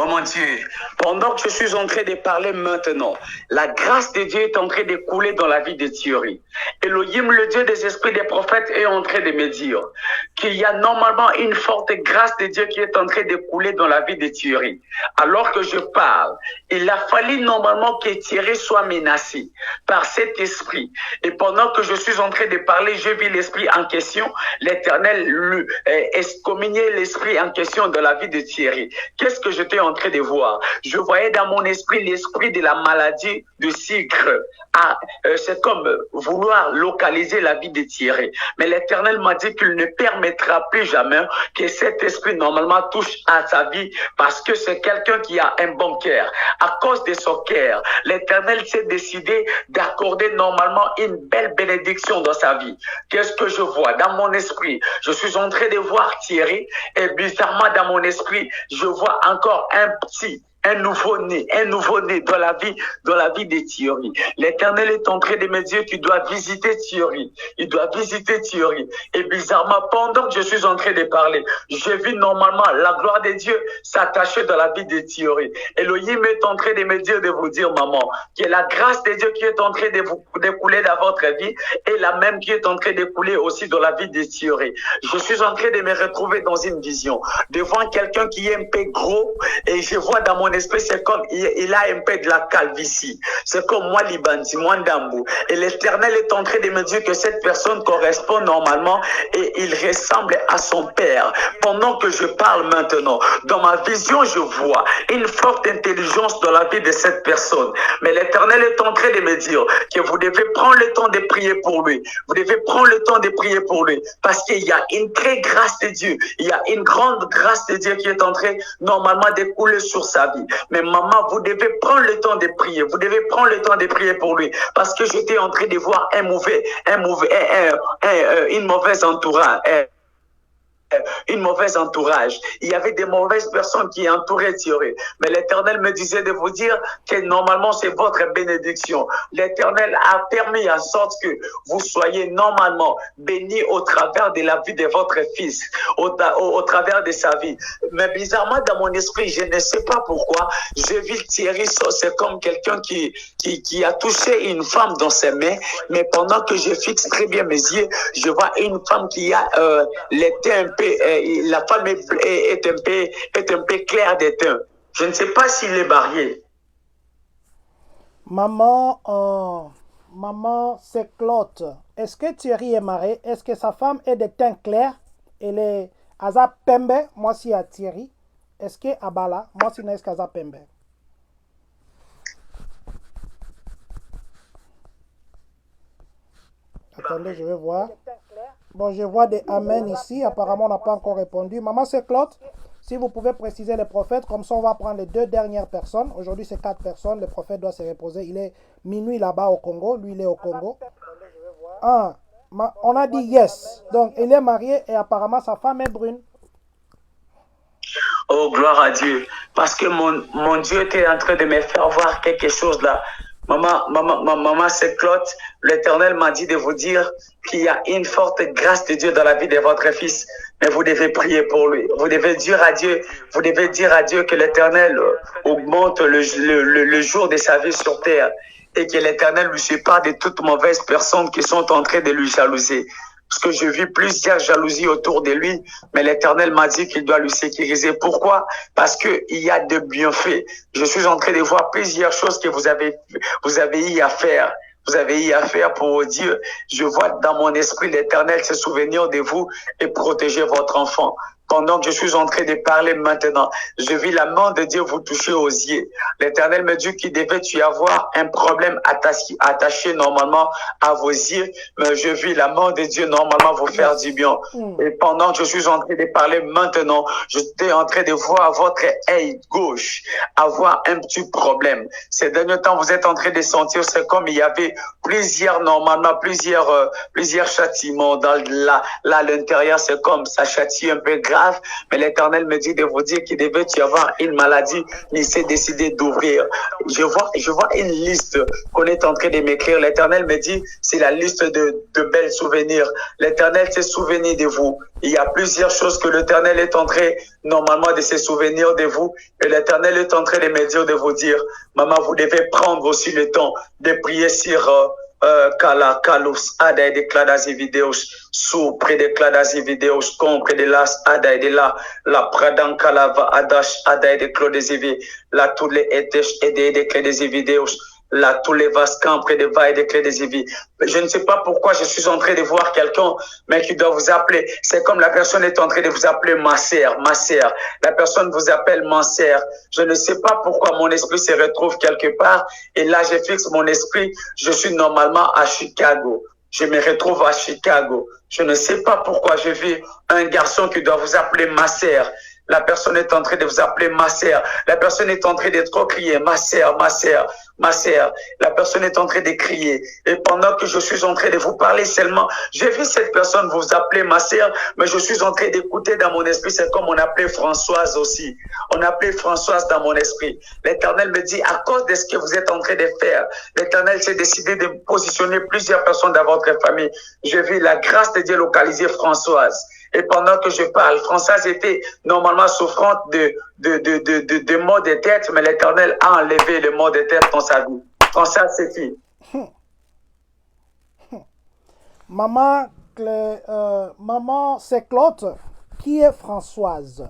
Oh mon Dieu, pendant que je suis en train de parler maintenant, la grâce de Dieu est en train de couler dans la vie de Thierry. Elohim, le Dieu des esprits des prophètes, est en train de me dire qu'il y a normalement une forte grâce de Dieu qui est en train de couler dans la vie de Thierry. Alors que je parle, il a fallu normalement que Thierry soit menacé par cet esprit. Et pendant que je suis en train de parler, je vis l'esprit en question. L'Éternel lui excommuniait l'esprit en question de la vie de Thierry. Qu'est-ce que j'étais en train de voir? Je voyais dans mon esprit l'esprit de la maladie de sucre. C'est comme vouloir localiser la vie de Thierry. Mais l'Éternel m'a dit qu'il ne permettra plus jamais que cet esprit normalement touche à sa vie parce que c'est quelqu'un qui a un bon cœur. À cause de son cœur, l'Éternel s'est décidé d'accorder normalement une belle bénédiction dans sa vie. Qu'est-ce que je vois dans mon esprit? Je suis en train de voir Thierry et bizarrement dans mon esprit, je vois encore un nouveau-né dans la vie de Thierry. L'Éternel est en train de me dire qu'il doit visiter Thierry. Il doit visiter Thierry. Et bizarrement, pendant que je suis en train de parler, j'ai vu normalement la gloire de Dieu s'attacher dans la vie de Thierry. Elohim est en train de me dire, de vous dire, maman, que la grâce de Dieu qui est en train de couler dans votre vie est la même qui est en train de couler aussi dans la vie de Thierry. Je suis en train de me retrouver dans une vision, devant quelqu'un qui est un peu gros, et je vois dans mon esprit, c'est comme il a un peu de la calvitie. C'est comme moi, Libanti, moi, Ndambu. Et l'Éternel est en train de me dire que cette personne correspond normalement et il ressemble à son père. Pendant que je parle maintenant, dans ma vision, je vois une forte intelligence dans la vie de cette personne. Mais l'Éternel est en train de me dire que vous devez prendre le temps de prier pour lui. Vous devez prendre le temps de prier pour lui parce qu'il y a une très grâce de Dieu. Il y a une grande grâce de Dieu qui est en train normalement de couler sur sa vie. Mais maman, vous devez prendre le temps de prier. Vous devez prendre le temps de prier pour lui. Parce que j'étais en train de voir une mauvaise entourage. Une mauvaise entourage. Il y avait des mauvaises personnes qui entouraient Thierry. Mais l'Éternel me disait de vous dire que normalement c'est votre bénédiction. L'Éternel a permis en sorte que vous soyez normalement bénis au travers de la vie de votre fils, au travers de sa vie. Mais bizarrement dans mon esprit, je ne sais pas pourquoi, je vis Thierry, c'est comme quelqu'un qui a touché une femme dans ses mains, mais pendant que je fixe très bien mes yeux, je vois une femme qui a l'été un peu, la femme est un peu claire de teint. Je ne sais pas s'il est marié. Maman, c'est Claude. Est-ce que Thierry est marié? Est-ce que sa femme est de teint clair? Elle est Aza Pembe, moi si à Thierry. Est-ce que Abala, moi si n'est qu'Aza Pembe? Attendez, je vais voir. Bon, je vois des Amen ici. Apparemment, on n'a pas encore répondu. Maman, c'est Claude. Si vous pouvez préciser les prophètes, comme ça, on va prendre les deux dernières personnes. Aujourd'hui, c'est 4 personnes. Le prophète doit se reposer. Il est minuit là-bas au Congo. Lui, il est au Congo. Ah, on a dit yes. Donc, il est marié et apparemment, sa femme est brune. Oh, gloire à Dieu. Parce que mon Dieu était en train de me faire voir quelque chose là. Maman, c'est Claude. L'Éternel m'a dit de vous dire qu'il y a une forte grâce de Dieu dans la vie de votre fils. Mais vous devez prier pour lui. Vous devez dire à Dieu que l'Éternel augmente le jour de sa vie sur terre et que l'Éternel lui sépare de toutes mauvaises personnes qui sont en train de lui jalouser. Parce que je vis plusieurs jalousies autour de lui, mais l'Éternel m'a dit qu'il doit lui sécuriser. Pourquoi? Parce qu'il y a de bienfaits. Je suis en train de voir plusieurs choses que vous avez eu à faire. Vous avez eu à faire pour Dieu. Je vois dans mon esprit l'Éternel se souvenir de vous et protéger votre enfant. Pendant que je suis en train de parler maintenant, je vis la main de Dieu vous toucher aux yeux. L'Éternel me dit qu'il devait y avoir un problème attaché normalement à vos yeux, mais je vis la main de Dieu normalement vous faire du bien. Et pendant que je suis en train de parler maintenant, j'étais en train de voir votre œil gauche avoir un petit problème. Ces derniers temps, vous êtes en train de sentir, c'est comme il y avait plusieurs châtiments dans là à l'intérieur, c'est comme ça châtie un peu grave. grave, mais l'Éternel me dit de vous dire qu'il devait y avoir une maladie, il s'est décidé d'ouvrir. Je vois une liste qu'on est en train de m'écrire. L'Éternel me dit, c'est la liste de belles souvenirs. L'Éternel s'est souvenu de vous. Il y a plusieurs choses que l'Éternel est en train, normalement, de se souvenir de vous. Et l'Éternel est en train de me dire, de vous dire, maman, vous devez prendre aussi le temps de prier sur Kala, Kalus, Ada de Kladasi Videos, sous près de Kladasi Videos, contre de las Ada de la Pradan Kalava, Adash, Ada de Clodesivi, la tous les Etesh et de Kladasi Videos, là, tous les Vascans près de Va et de Clé-des-Ivis. Je ne sais pas pourquoi je suis en train de voir quelqu'un, mais qui doit vous appeler. C'est comme la personne est en train de vous appeler ma sœur, ma sœur. La personne vous appelle ma sœur. Je ne sais pas pourquoi mon esprit se retrouve quelque part. Et là, je fixe mon esprit. Je suis normalement à Chicago. Je me retrouve à Chicago. Je ne sais pas pourquoi je vis un garçon qui doit vous appeler ma sœur. La personne est en train de vous appeler ma sœur. La personne est en train de trop crier ma sœur, ma sœur, ma sœur. La personne est en train de crier. Et pendant que je suis en train de vous parler seulement, j'ai vu cette personne vous appeler ma sœur, mais je suis en train d'écouter dans mon esprit. C'est comme on appelait Françoise aussi. On appelait Françoise dans mon esprit. L'Éternel me dit, à cause de ce que vous êtes en train de faire, l'Éternel s'est décidé de positionner plusieurs personnes dans votre famille. Je vis la grâce de Dieu localiser Françoise. Et pendant que je parle, Françoise était normalement souffrante de maux de tête, mais l'Éternel a enlevé le maux de tête dans sa vie. Françoise, c'est qui? Maman, maman, c'est Claude. Qui est Françoise?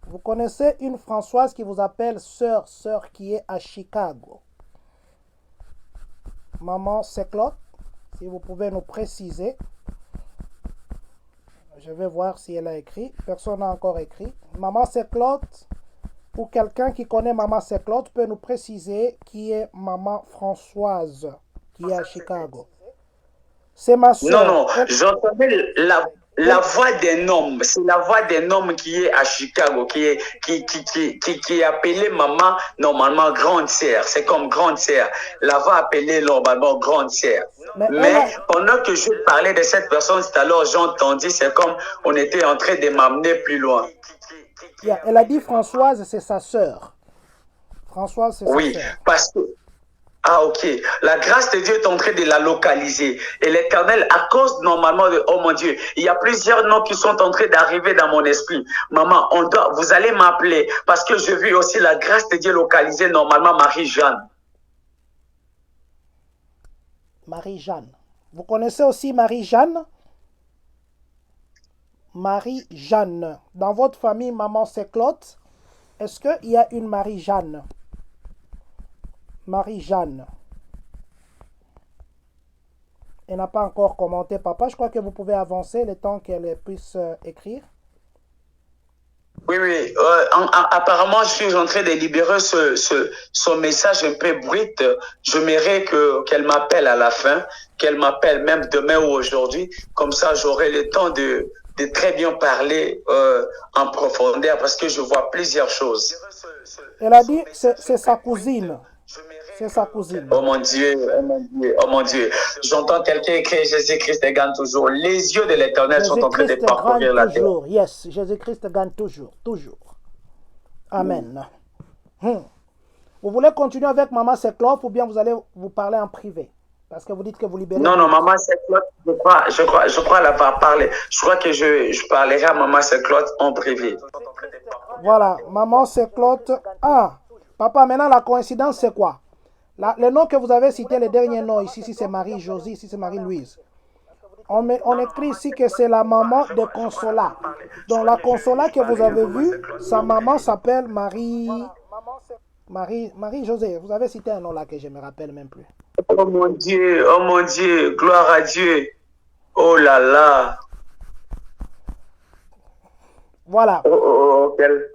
Vous connaissez une Françoise qui vous appelle sœur qui est à Chicago. Maman, c'est Claude. Si vous pouvez nous préciser. Je vais voir si elle a écrit. Personne n'a encore écrit. Maman c'est Claude. Ou quelqu'un qui connaît Maman c'est Claude peut nous préciser qui est Maman Françoise qui est à Chicago. C'est ma soeur. Non, j'entendais la voix d'un homme. C'est la voix d'un homme qui est à Chicago, qui est appelé maman, normalement grande sœur. C'est comme grande sœur. La voix appelée normalement grande sœur. Mais pendant que je parlais de cette personne, tout à l'heure, j'ai entendu, c'est comme on était en train de m'amener plus loin. Elle a dit Françoise, c'est sa sœur. Françoise, c'est sa sœur. Oui, parce que ah, ok. La grâce de Dieu est en train de la localiser. Et l'Éternel, à cause normalement de, oh mon Dieu, il y a plusieurs noms qui sont en train d'arriver dans mon esprit. Maman, vous allez m'appeler parce que je vis aussi la grâce de Dieu localiser normalement Marie-Jeanne. Marie-Jeanne. Vous connaissez aussi Marie-Jeanne? Marie-Jeanne. Dans votre famille, maman, c'est Claude. Est-ce qu'il y a une Marie-Jeanne? Marie-Jeanne. Elle n'a pas encore commenté, papa. Je crois que vous pouvez avancer le temps qu'elle puisse écrire. Oui. Apparemment, je suis en train de libérer son message un peu brut. J'aimerais qu'elle m'appelle à la fin, qu'elle m'appelle même demain ou aujourd'hui. Comme ça, j'aurai le temps de très bien parler en profondeur parce que je vois plusieurs choses. Elle a dit c'est sa cousine. C'est sa cousine. Oh mon Dieu, oh mon Dieu, oh mon Dieu. J'entends quelqu'un écrire Jésus-Christ gagne toujours. Les yeux de l'Éternel sont en train de parcourir la terre. Yes, Jésus-Christ gagne toujours, toujours. Amen. Vous voulez continuer avec Maman Seclof ou bien vous allez vous parler en privé? Parce que vous dites que vous libérez. Non, Maman Seclof, je crois la va parler. Je crois que je parlerai à Maman Seclof en privé. Voilà, Maman Seclof. Ah, papa, maintenant la coïncidence c'est quoi? Les noms que vous avez cités, les derniers noms, ici c'est Marie-Josie, ici c'est Marie-Louise. On écrit ici que c'est la maman de Consola. Donc la Consola que vous avez vue, sa maman s'appelle Marie-Josée. Vous avez cité un nom là que je ne me rappelle même plus. Oh mon Dieu, gloire à Dieu. Oh là là. Voilà. Quel...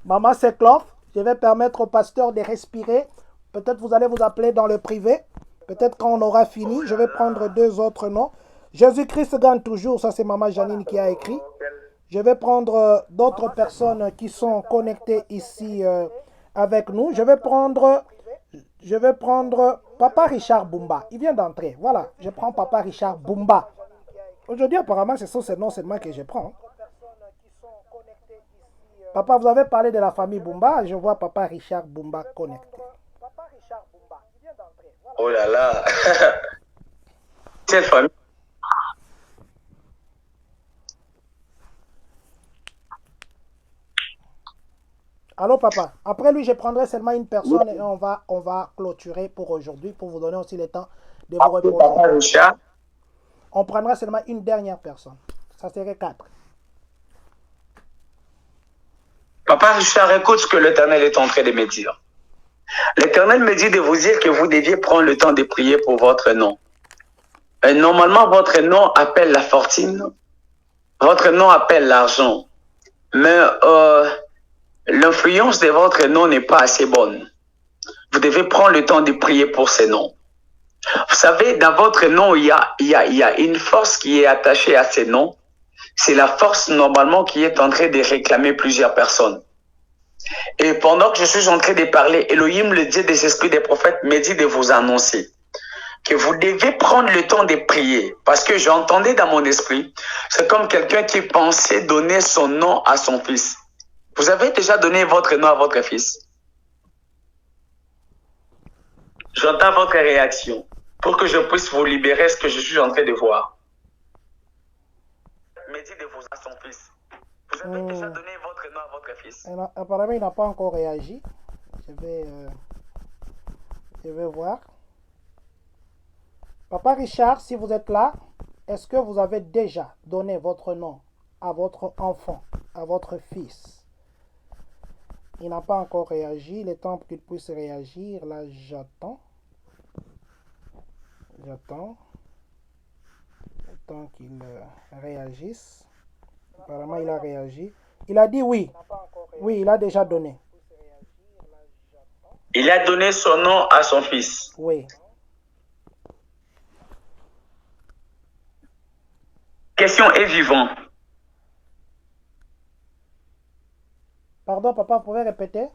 Maman Seclof, je vais permettre au pasteur de respirer. Peut-être vous allez vous appeler dans le privé. Peut-être quand on aura fini, je vais prendre deux autres noms. Jésus-Christ gagne toujours, ça c'est Maman Janine qui a écrit. Je vais prendre d'autres personnes qui sont connectées ici avec nous. Je vais prendre Papa Richard Bumba. Il vient d'entrer. Voilà, je prends Papa Richard Bumba. Aujourd'hui, apparemment, ce sont ces noms seulement que je prends. Papa, vous avez parlé de la famille Bumba. Je vois Papa Richard Bumba connecté. Oh là là. Cette famille. Allô, papa. Après lui, je prendrai seulement une personne et on va clôturer pour aujourd'hui pour vous donner aussi le temps de vous Après Papa reposer. Richard. On prendra seulement une dernière personne. Ça serait 4. Papa Richard, écoute ce que l'Éternel est en train de me dire. L'Éternel me dit de vous dire que vous deviez prendre le temps de prier pour votre nom. Et normalement, votre nom appelle la fortune. Votre nom appelle l'argent. Mais l'influence de votre nom n'est pas assez bonne. Vous devez prendre le temps de prier pour ces noms. Vous savez, dans votre nom, il y a une force qui est attachée à ces noms. C'est la force normalement qui est en train de réclamer plusieurs personnes. Et pendant que je suis en train de parler, Elohim, le Dieu des esprits des prophètes, me dit de vous annoncer que vous devez prendre le temps de prier. Parce que j'entendais dans mon esprit, c'est comme quelqu'un qui pensait donner son nom à son fils. Vous avez déjà donné votre nom à votre fils? J'entends votre réaction pour que je puisse vous libérer ce que je suis en train de voir. Me dit de vous à son fils. Vous avez déjà donné votre nom à votre fils? Apparemment, il n'a pas encore réagi. Je vais voir. Papa Richard, si vous êtes là, est-ce que vous avez déjà donné votre nom à votre enfant, à votre fils? Il n'a pas encore réagi. Il est temps qu'il puisse réagir. Là, j'attends. J'attends qu'il réagisse. Apparemment, il a réagi. Il a dit oui. Oui, il a déjà donné. Il a donné son nom à son fils. Oui. Question est vivant. Pardon, papa, vous pouvez répéter?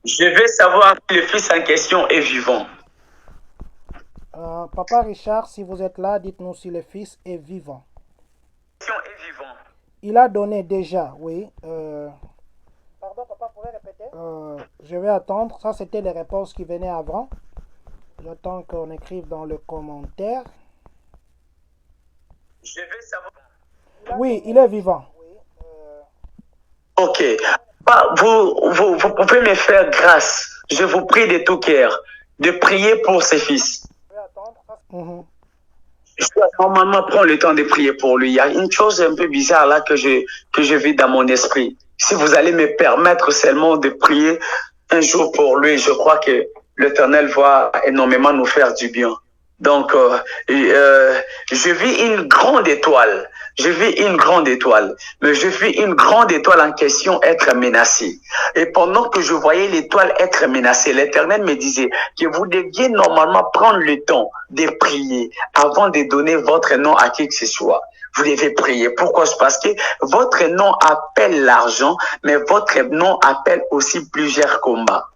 Je veux savoir si le fils en question est vivant. Papa Richard, si vous êtes là, dites-nous si le fils est vivant. La question est vivant. Il a donné déjà, oui. Pardon, papa, vous pouvez répéter? Je vais attendre. Ça, c'était les réponses qui venaient avant. J'attends qu'on écrive dans le commentaire. Je veux savoir. Oui, il est vivant. Ok. Vous pouvez me faire grâce. Je vous prie de tout cœur de prier pour ses fils. Je dois normalement prendre le temps de prier pour lui. Il y a une chose un peu bizarre là que je vis dans mon esprit. Si vous allez me permettre seulement de prier un jour pour lui, je crois que l'Éternel va énormément nous faire du bien. Donc, je vis une grande étoile. Je vis une grande étoile. Mais je vis une grande étoile en question être menacée. Et pendant que je voyais l'étoile être menacée, l'Éternel me disait que vous deviez normalement prendre le temps de prier avant de donner votre nom à qui que ce soit. Vous devez prier. Pourquoi? Parce que votre nom appelle l'argent, mais votre nom appelle aussi plusieurs combats.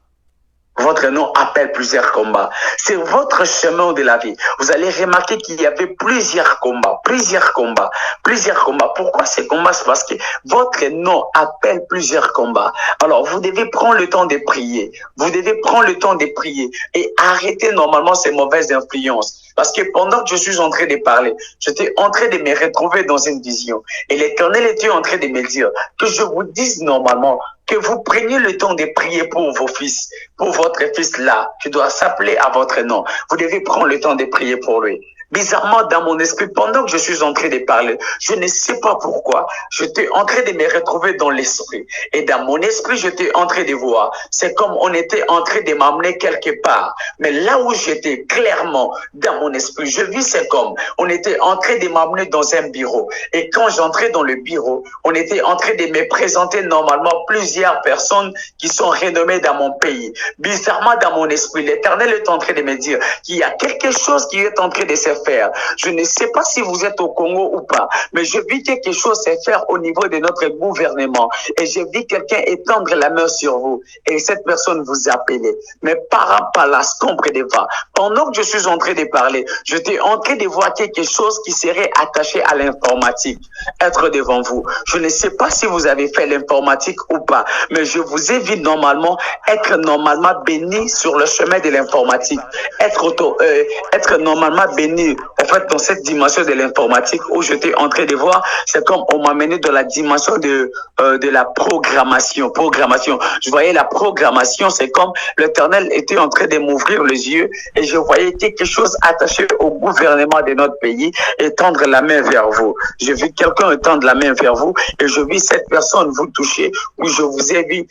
Votre nom appelle plusieurs combats. C'est votre chemin de la vie. Vous allez remarquer qu'il y avait plusieurs combats. Pourquoi ces combats? C'est parce que votre nom appelle plusieurs combats. Alors, vous devez prendre le temps de prier. Vous devez prendre le temps de prier et arrêter normalement ces mauvaises influences. Parce que pendant que je suis en train de parler, j'étais en train de me retrouver dans une vision. Et l'Éternel était en train de me dire que je vous dise normalement que vous preniez le temps de prier pour vos fils, pour votre fils là, qui doit s'appeler à votre nom. Vous devez prendre le temps de prier pour lui. Bizarrement, dans mon esprit, pendant que je suis en train de parler, je ne sais pas pourquoi, j'étais en train de me retrouver dans l'esprit. Et dans mon esprit, j'étais en train de voir. C'est comme on était en train de m'amener quelque part. Mais là où j'étais clairement dans mon esprit, je vis c'est comme on était en train de m'amener dans un bureau. Et quand j'entrais dans le bureau, on était en train de me présenter normalement plusieurs personnes qui sont renommées dans mon pays. Bizarrement, dans mon esprit, l'Éternel est en train de me dire qu'il y a quelque chose qui est en train de se faire. Je ne sais pas si vous êtes au Congo ou pas, mais je vis quelque chose se faire au niveau de notre gouvernement. Et je vis quelqu'un étendre la main sur vous. Et cette personne vous appelait. Mais parapalas comprenez-vous. Pendant que je suis en train de parler, j'étais en train de voir quelque chose qui serait attaché à l'informatique. Être devant vous. Je ne sais pas si vous avez fait l'informatique ou pas, mais je vous invite normalement être normalement béni sur le chemin de l'informatique. Être normalement béni, en fait, dans cette dimension de l'informatique où j'étais en train de voir, c'est comme on m'a mené dans la dimension de la programmation. Je voyais la programmation, c'est comme l'Éternel était en train de m'ouvrir les yeux et je voyais quelque chose attaché au gouvernement de notre pays et tendre la main vers vous. Je vis quelqu'un tendre la main vers vous et je vis cette personne vous toucher où je vous ai vu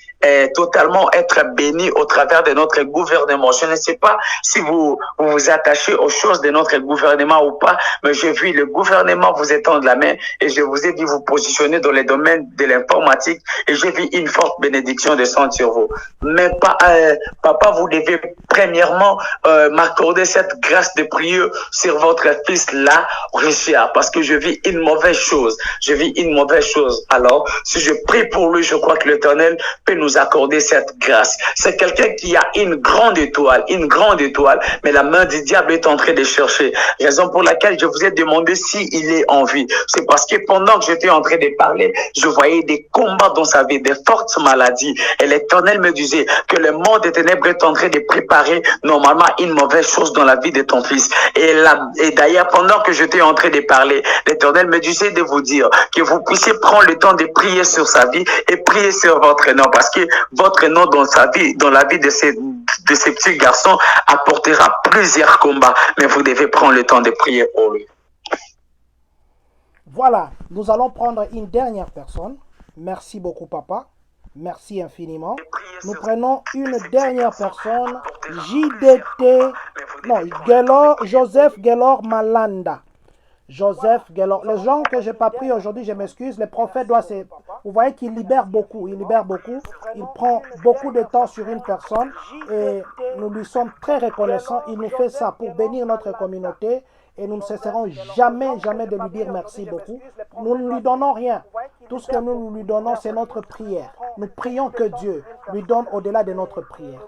totalement être béni au travers de notre gouvernement. Je ne sais pas si vous vous attachez aux choses de notre gouvernement ou pas, mais je vis le gouvernement vous étendre la main et je vous ai vu vous positionner dans les domaines de l'informatique et j'ai vu une forte bénédiction descendre sur vous. Mais papa, vous devez premièrement m'accorder cette grâce de prière sur votre fils là, Richard, parce que je vis une mauvaise chose. Alors, si je prie pour lui, je crois que l'Éternel peut nous accorder cette grâce. C'est quelqu'un qui a une grande étoile, mais la main du diable est en train de chercher. Raison pour laquelle je vous ai demandé s'il est en vie. C'est parce que pendant que j'étais en train de parler, je voyais des combats dans sa vie, des fortes maladies. Et l'Éternel me disait que le monde des ténèbres est en train de préparer normalement une mauvaise chose dans la vie de ton fils. Et d'ailleurs, pendant que j'étais en train de parler, l'Éternel me disait de vous dire que vous puissiez prendre le temps de prier sur sa vie et prier sur votre nom, parce que votre nom dans sa vie, dans la vie de ces petits garçons, apportera plusieurs combats, mais vous devez prendre le temps de prier pour lui. Voilà, nous allons prendre une dernière personne. Merci beaucoup, papa. Merci infiniment. Nous prenons une dernière personne. Joseph Gelor Malanda. Joseph Gelor. Les gens que je n'ai pas pris aujourd'hui, je m'excuse. Les prophètes doivent se... Vous voyez qu'il libère beaucoup. Il prend beaucoup de temps sur une personne et nous lui sommes très reconnaissants. Il nous fait ça pour bénir notre communauté. Et nous ne cesserons jamais de lui dire merci beaucoup. Nous ne lui donnons rien. Tout ce que nous lui donnons, c'est notre prière. Nous prions que Dieu lui donne au-delà de notre prière.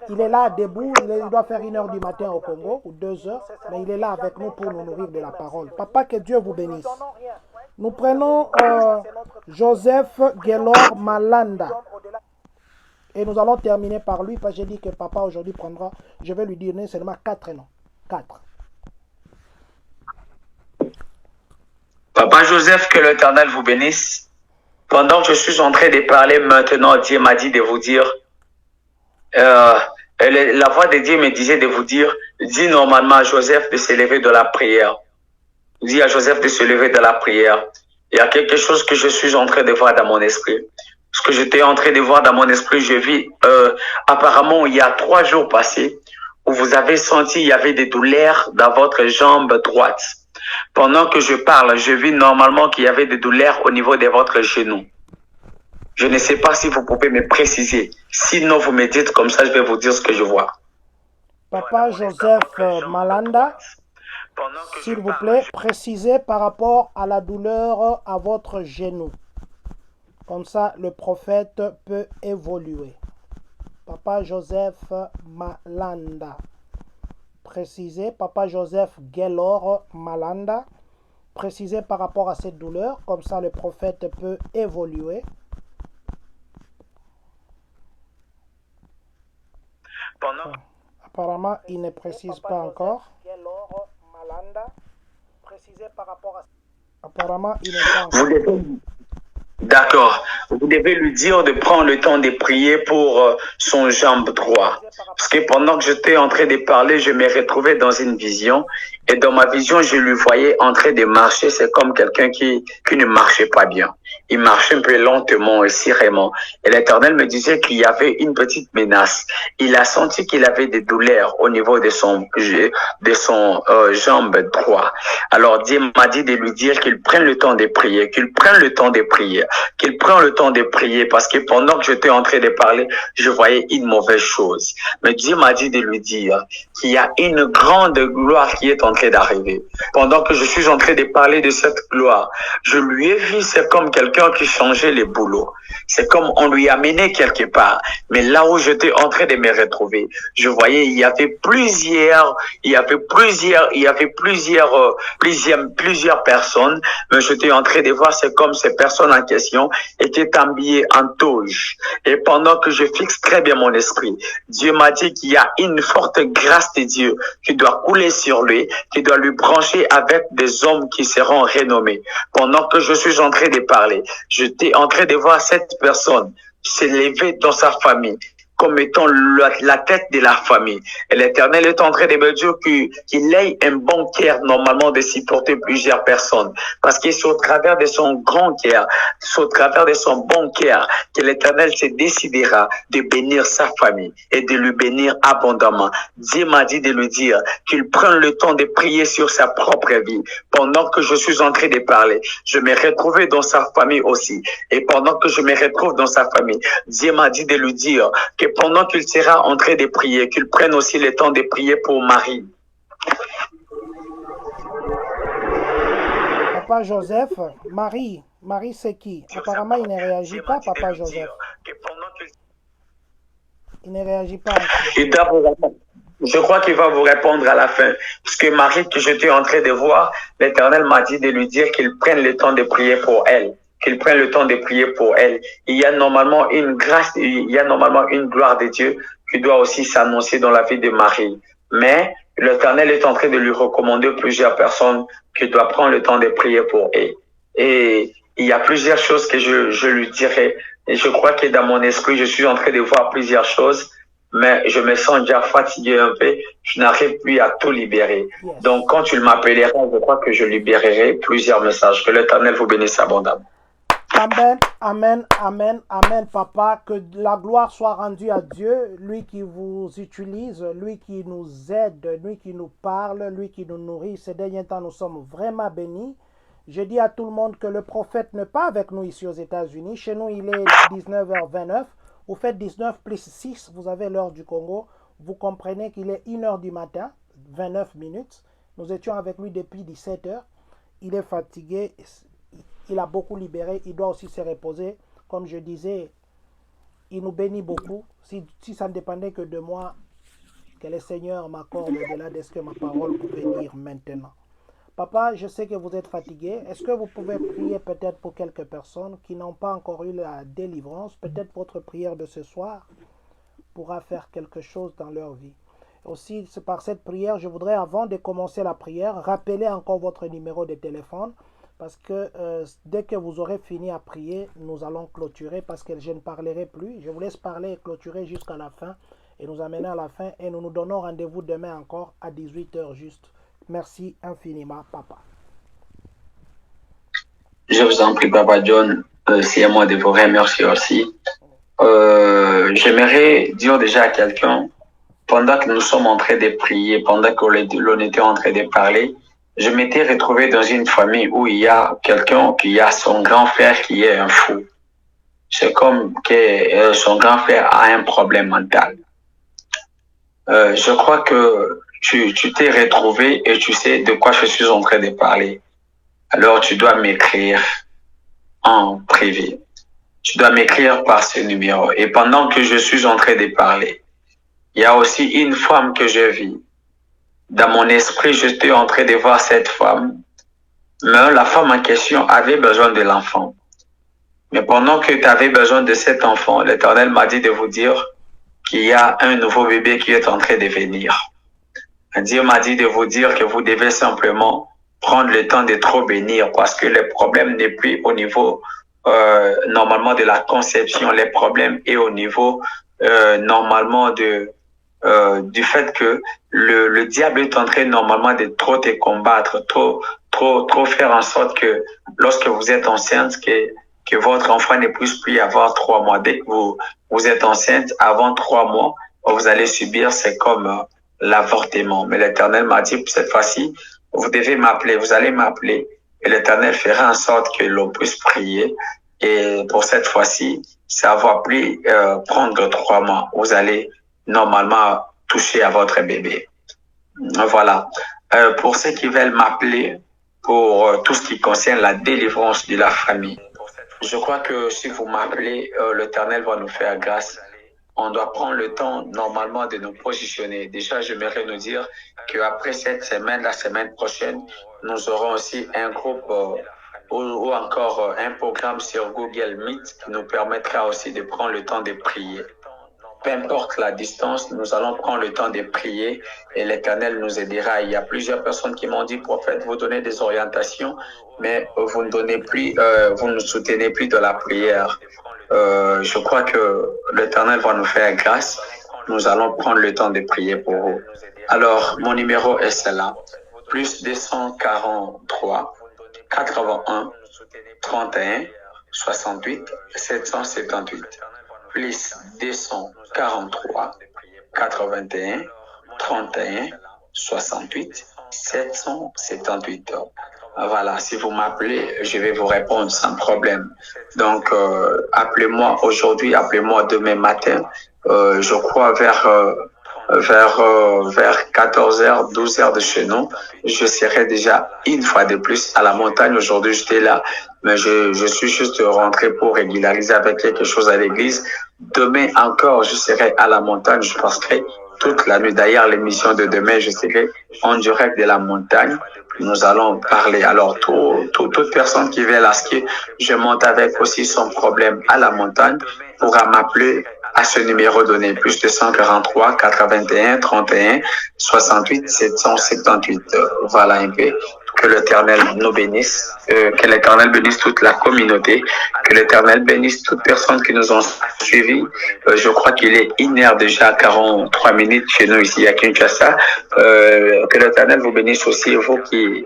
Il est là debout, il doit faire 1h du matin au Congo, ou 2h, mais il est là avec nous pour nous nourrir de la parole. Papa, que Dieu vous bénisse. Nous prenons Joseph Gelor Malanda. Et nous allons terminer par lui, parce que j'ai dit que papa aujourd'hui prendra, je vais lui donner seulement 4 noms. 4. Papa Joseph, que l'Éternel vous bénisse. Pendant que je suis en train de parler maintenant, Dieu m'a dit de vous dire, la voix de Dieu me disait de vous dire, dis normalement à Joseph de se lever de la prière. Dis à Joseph de se lever de la prière. Il y a quelque chose que je suis en train de voir dans mon esprit. Ce que j'étais en train de voir dans mon esprit, je vis, apparemment, il y a 3 jours passés, où vous avez senti, il y avait des douleurs dans votre jambe droite. Pendant que je parle, je vis normalement qu'il y avait des douleurs au niveau de votre genou. Je ne sais pas si vous pouvez me préciser. Sinon, vous me dites comme ça, je vais vous dire ce que je vois. Papa Joseph Malanda, s'il vous plaît, précisez par rapport à la douleur à votre genou. Comme ça, le prophète peut évoluer. Papa Joseph Malanda. Précisez, Papa Joseph Gelor Malanda, précisez par rapport à cette douleur, comme ça le prophète peut évoluer. Apparemment, il ne précise pas encore. Gelor Malanda, précisez par rapport à... Apparemment, il n'est pas encore... D'accord. Vous devez lui dire de prendre le temps de prier pour son jambe droit. Parce que pendant que j'étais en train de parler, je me retrouvais dans une vision. Et dans ma vision, je lui voyais en train de marcher. C'est comme quelqu'un qui ne marchait pas bien. Il marchait un peu lentement aussi, Raymond. Et l'Éternel me disait qu'il y avait une petite menace. Il a senti qu'il avait des douleurs au niveau de son jambe droit. Alors Dieu m'a dit de lui dire qu'il prenne le temps de prier, qu'il prenne le temps de prier, qu'il prenne le temps de prier, parce que pendant que j'étais en train de parler, je voyais une mauvaise chose. Mais Dieu m'a dit de lui dire qu'il y a une grande gloire qui est en train d'arriver. Pendant que je suis en train de parler de cette gloire, je lui ai vu, c'est comme quelqu'un qui changeait les boulots. C'est comme on lui a mené quelque part. Mais là où j'étais en train de me retrouver, je voyais, il y avait plusieurs personnes, mais j'étais en train de voir, c'est comme ces personnes en question étaient habillées en toge. Et pendant que je fixe très bien mon esprit, Dieu m'a dit qu'il y a une forte grâce de Dieu qui doit couler sur lui, qui doit lui brancher avec des hommes qui seront renommés. Pendant que je suis en train de parler, j'étais en train de voir cette personne s'élever dans sa famille comme étant la tête de la famille. Et l'Éternel est en train de me dire qu'il ait un bon cœur normalement de supporter plusieurs personnes. Parce que c'est au travers de son grand cœur, c'est au travers de son bon cœur que l'Éternel se décidera de bénir sa famille et de lui bénir abondamment. Dieu m'a dit de lui dire qu'il prenne le temps de prier sur sa propre vie. Pendant que je suis en train de parler, je me retrouvais dans sa famille aussi. Et pendant que je me retrouve dans sa famille, Dieu m'a dit de lui dire que pendant qu'il sera en train de prier, qu'il prenne aussi le temps de prier pour Marie. Papa Joseph, Marie c'est qui? Apparemment, il ne réagit pas, Papa Joseph. Il ne réagit pas. Je crois qu'il va vous répondre à la fin. Parce que Marie, que j'étais en train de voir, l'Éternel m'a dit de lui dire qu'il prenne le temps de prier pour elle. Qu'il prenne le temps de prier pour elle. Il y a normalement une grâce, il y a normalement une gloire de Dieu qui doit aussi s'annoncer dans la vie de Marie. Mais l'Éternel est en train de lui recommander plusieurs personnes qui doivent prendre le temps de prier pour elle. Et il y a plusieurs choses que je lui dirai. Et je crois que dans mon esprit, je suis en train de voir plusieurs choses, mais je me sens déjà fatigué un peu. Je n'arrive plus à tout libérer. Donc, quand tu m'appelleras, je crois que je libérerai plusieurs messages. Que l'Éternel vous bénisse abondamment. Amen, amen, amen, amen, papa. Que la gloire soit rendue à Dieu, lui qui vous utilise, lui qui nous aide, lui qui nous parle, lui qui nous nourrit. Ces derniers temps, nous sommes vraiment bénis. Je dis à tout le monde que le prophète n'est pas avec nous ici aux États-Unis. Chez nous, il est 19h29. Vous faites 19 plus 6, vous avez l'heure du Congo. Vous comprenez qu'il est 1h du matin, 29 minutes. Nous étions avec lui depuis 17h. Il est fatigué. Il a beaucoup libéré, il doit aussi se reposer. Comme je disais, il nous bénit beaucoup. Si ça ne dépendait que de moi, que le Seigneur m'accorde au-delà de ce que ma parole pouvait dire maintenant. Papa, je sais que vous êtes fatigué. Est-ce que vous pouvez prier peut-être pour quelques personnes qui n'ont pas encore eu la délivrance? Peut-être votre prière de ce soir pourra faire quelque chose dans leur vie. Aussi, par cette prière, je voudrais, avant de commencer la prière, rappeler encore votre numéro de téléphone. Parce que dès que vous aurez fini à prier, nous allons clôturer parce que je ne parlerai plus. Je vous laisse parler et clôturer jusqu'à la fin et nous amener à la fin. Et nous nous donnons rendez-vous demain encore à 18h juste. Merci infiniment, papa. Je vous en prie, Papa John. C'est à moi de vous remercier aussi. J'aimerais dire déjà à quelqu'un, pendant que nous sommes en train de prier, pendant que l'on était en train de parler, je m'étais retrouvé dans une famille où il y a quelqu'un qui a son grand frère qui est un fou. C'est comme que son grand frère a un problème mental. Je crois que tu t'es retrouvé et tu sais de quoi je suis en train de parler. Alors tu dois m'écrire en privé. Tu dois m'écrire par ce numéro. Et pendant que je suis en train de parler, il y a aussi une femme que je vis. Dans mon esprit, j'étais en train de voir cette femme. Mais la femme en question avait besoin de l'enfant. Mais pendant que tu avais besoin de cet enfant, l'Éternel m'a dit de vous dire qu'il y a un nouveau bébé qui est en train de venir. Dieu m'a dit de vous dire que vous devez simplement prendre le temps de trop bénir parce que le problème n'est plus au niveau normalement de la conception. Le problème est au niveau normalement du fait que le diable est en train normalement de trop te combattre, trop faire en sorte que lorsque vous êtes enceinte, que que votre enfant ne puisse plus avoir 3 mois. Dès que vous êtes enceinte, avant 3 mois, vous allez subir, c'est comme l'avortement. Mais l'Éternel m'a dit, cette fois-ci, vous devez m'appeler, vous allez m'appeler, et l'Éternel fera en sorte que l'on puisse prier. Et pour cette fois-ci, ça va plus prendre 3 mois. Vous allez normalement toucher à votre bébé. Voilà. Pour ceux qui veulent m'appeler pour tout ce qui concerne la délivrance de la famille, je crois que si vous m'appelez, l'Éternel va nous faire grâce. On doit prendre le temps normalement de nous positionner. Déjà, j'aimerais nous dire qu'après cette semaine, la semaine prochaine, nous aurons aussi un groupe ou encore un programme sur Google Meet qui nous permettra aussi de prendre le temps de prier. Peu importe la distance, nous allons prendre le temps de prier et l'Éternel nous aidera. Il y a plusieurs personnes qui m'ont dit, prophète, vous donnez des orientations, mais vous ne donnez plus, vous ne soutenez plus de la prière. Je crois que l'Éternel va nous faire grâce. Nous allons prendre le temps de prier pour vous. Alors, mon numéro est celle-là, plus 243 81 31 68 778. Plus 243 81 31 68 778. Voilà, si vous m'appelez, je vais vous répondre sans problème. Donc, appelez-moi aujourd'hui, appelez-moi demain matin. Je crois vers 14h, 12h de chez nous. Je serai déjà une fois de plus à la montagne. Aujourd'hui, j'étais là, mais je suis juste rentré pour régulariser avec quelque chose à l'église. Demain encore, je serai à la montagne. Je passerai toute la nuit. D'ailleurs, l'émission de demain, je serai en direct de la montagne. Nous allons parler. Alors, toute personne qui veut à ce que je monte avec aussi son problème à la montagne pourra m'appeler à ce numéro donné, plus 243 81 31 68 778. Voilà un peu. Que l'Éternel nous bénisse, que l'Éternel bénisse toute la communauté, que l'Éternel bénisse toute personne qui nous ont suivis. Je crois qu'il est 1h déjà 43 minutes chez nous ici à Kinshasa. Que l'Éternel vous bénisse aussi, vous qui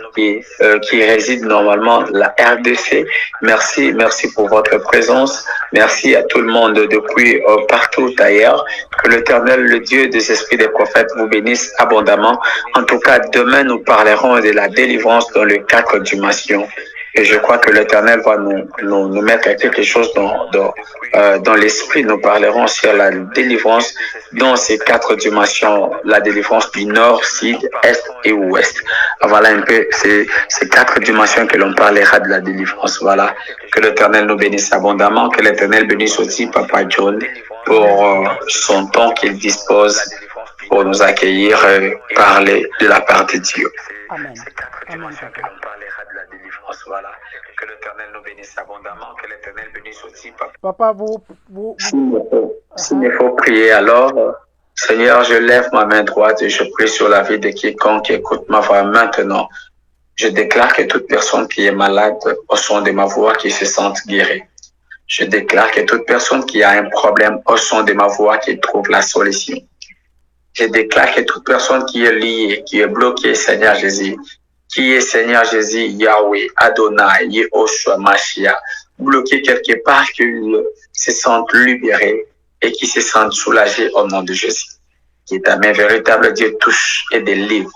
résident normalement la RDC. Merci pour votre présence. Merci à tout le monde depuis partout ailleurs. Que l'Éternel, le Dieu des esprits des prophètes, vous bénisse abondamment. En tout cas, demain, nous parlerons de la délivrance dans les 4 dimensions. Et je crois que l'Éternel va nous mettre quelque chose dans l'esprit. Nous parlerons sur la délivrance dans ces 4 dimensions, la délivrance du nord, sud, est et ouest. Voilà un peu ces 4 dimensions que l'on parlera de la délivrance. Voilà. Que l'Éternel nous bénisse abondamment, que l'Éternel bénisse aussi Papa John pour son temps qu'il dispose pour nous accueillir et parler de la part de Dieu. Amen. Amen. Voilà. Que l'Éternel nous bénisse abondamment, que l'Éternel bénisse aussi Papa. Papa, S'il faut prier, alors, Seigneur, je lève ma main droite et je prie sur la vie de quiconque écoute ma voix maintenant. Je déclare que toute personne qui est malade au son de ma voix, qui se sente guérie. Je déclare que toute personne qui a un problème au son de ma voix, qui trouve la solution. Je déclare que toute personne qui est liée, qui est bloquée, Seigneur Jésus, qui est Seigneur Jésus, Yahweh, Adonai, Yehoshua, Mashiach, bloqué quelque part, qu'il se sente libéré et qui se sente soulagé au nom de Jésus. Que ta main véritable, Dieu, touche et délivre.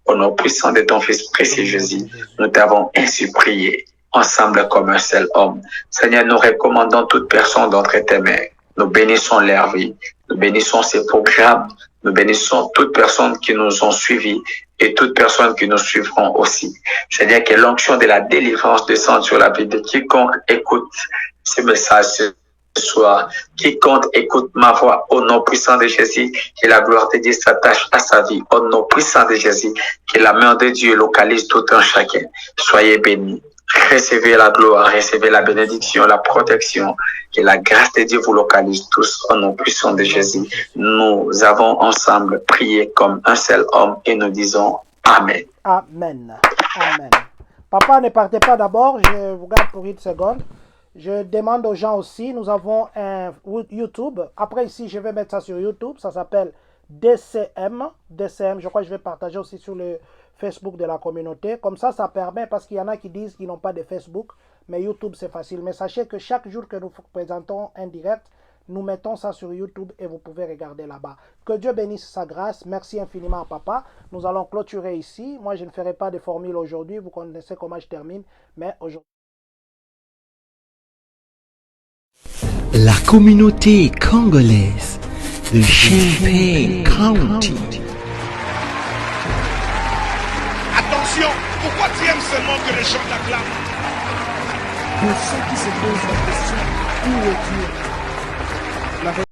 Au nom puissant de ton Fils précieux Jésus, nous t'avons ainsi prié, ensemble comme un seul homme. Seigneur, nous recommandons toute personne d'entre tes mains. Nous bénissons leur vie, nous bénissons ces programmes, nous bénissons toute personne qui nous ont suivis et toute personne qui nous suivront aussi. Seigneur, que l'onction de la délivrance descende sur la vie de quiconque écoute ce message ce soir. Quiconque écoute ma voix au nom puissant de Jésus, que la gloire de Dieu s'attache à sa vie. Au nom puissant de Jésus, que la main de Dieu localise tout un chacun. Soyez bénis. Recevez la gloire, recevez la bénédiction, la protection. Que la grâce de Dieu vous localise tous au nom puissant de Jésus. Nous avons ensemble prié comme un seul homme et nous disons Amen. Amen. Amen. Papa, ne partez pas d'abord, je vous garde pour une seconde. Je demande aux gens aussi, nous avons un YouTube. Après ici, je vais mettre ça sur YouTube. Ça s'appelle DCM. DCM, je crois que je vais partager aussi sur le Facebook de la communauté. Comme ça permet, parce qu'il y en a qui disent qu'ils n'ont pas de Facebook. mais YouTube c'est facile. Mais sachez que chaque jour que nous présentons un direct, nous mettons ça sur YouTube et vous pouvez regarder là-bas. Que Dieu bénisse sa grâce. Merci infiniment à papa. Nous allons clôturer ici. Moi, je ne ferai pas de formule aujourd'hui. Vous connaissez comment je termine. Mais aujourd'hui... La communauté congolaise de Champaign County. Attention, pourquoi tu aimes seulement que les gens t'acclament? Pour ceux qui se posent la question, où es-tu?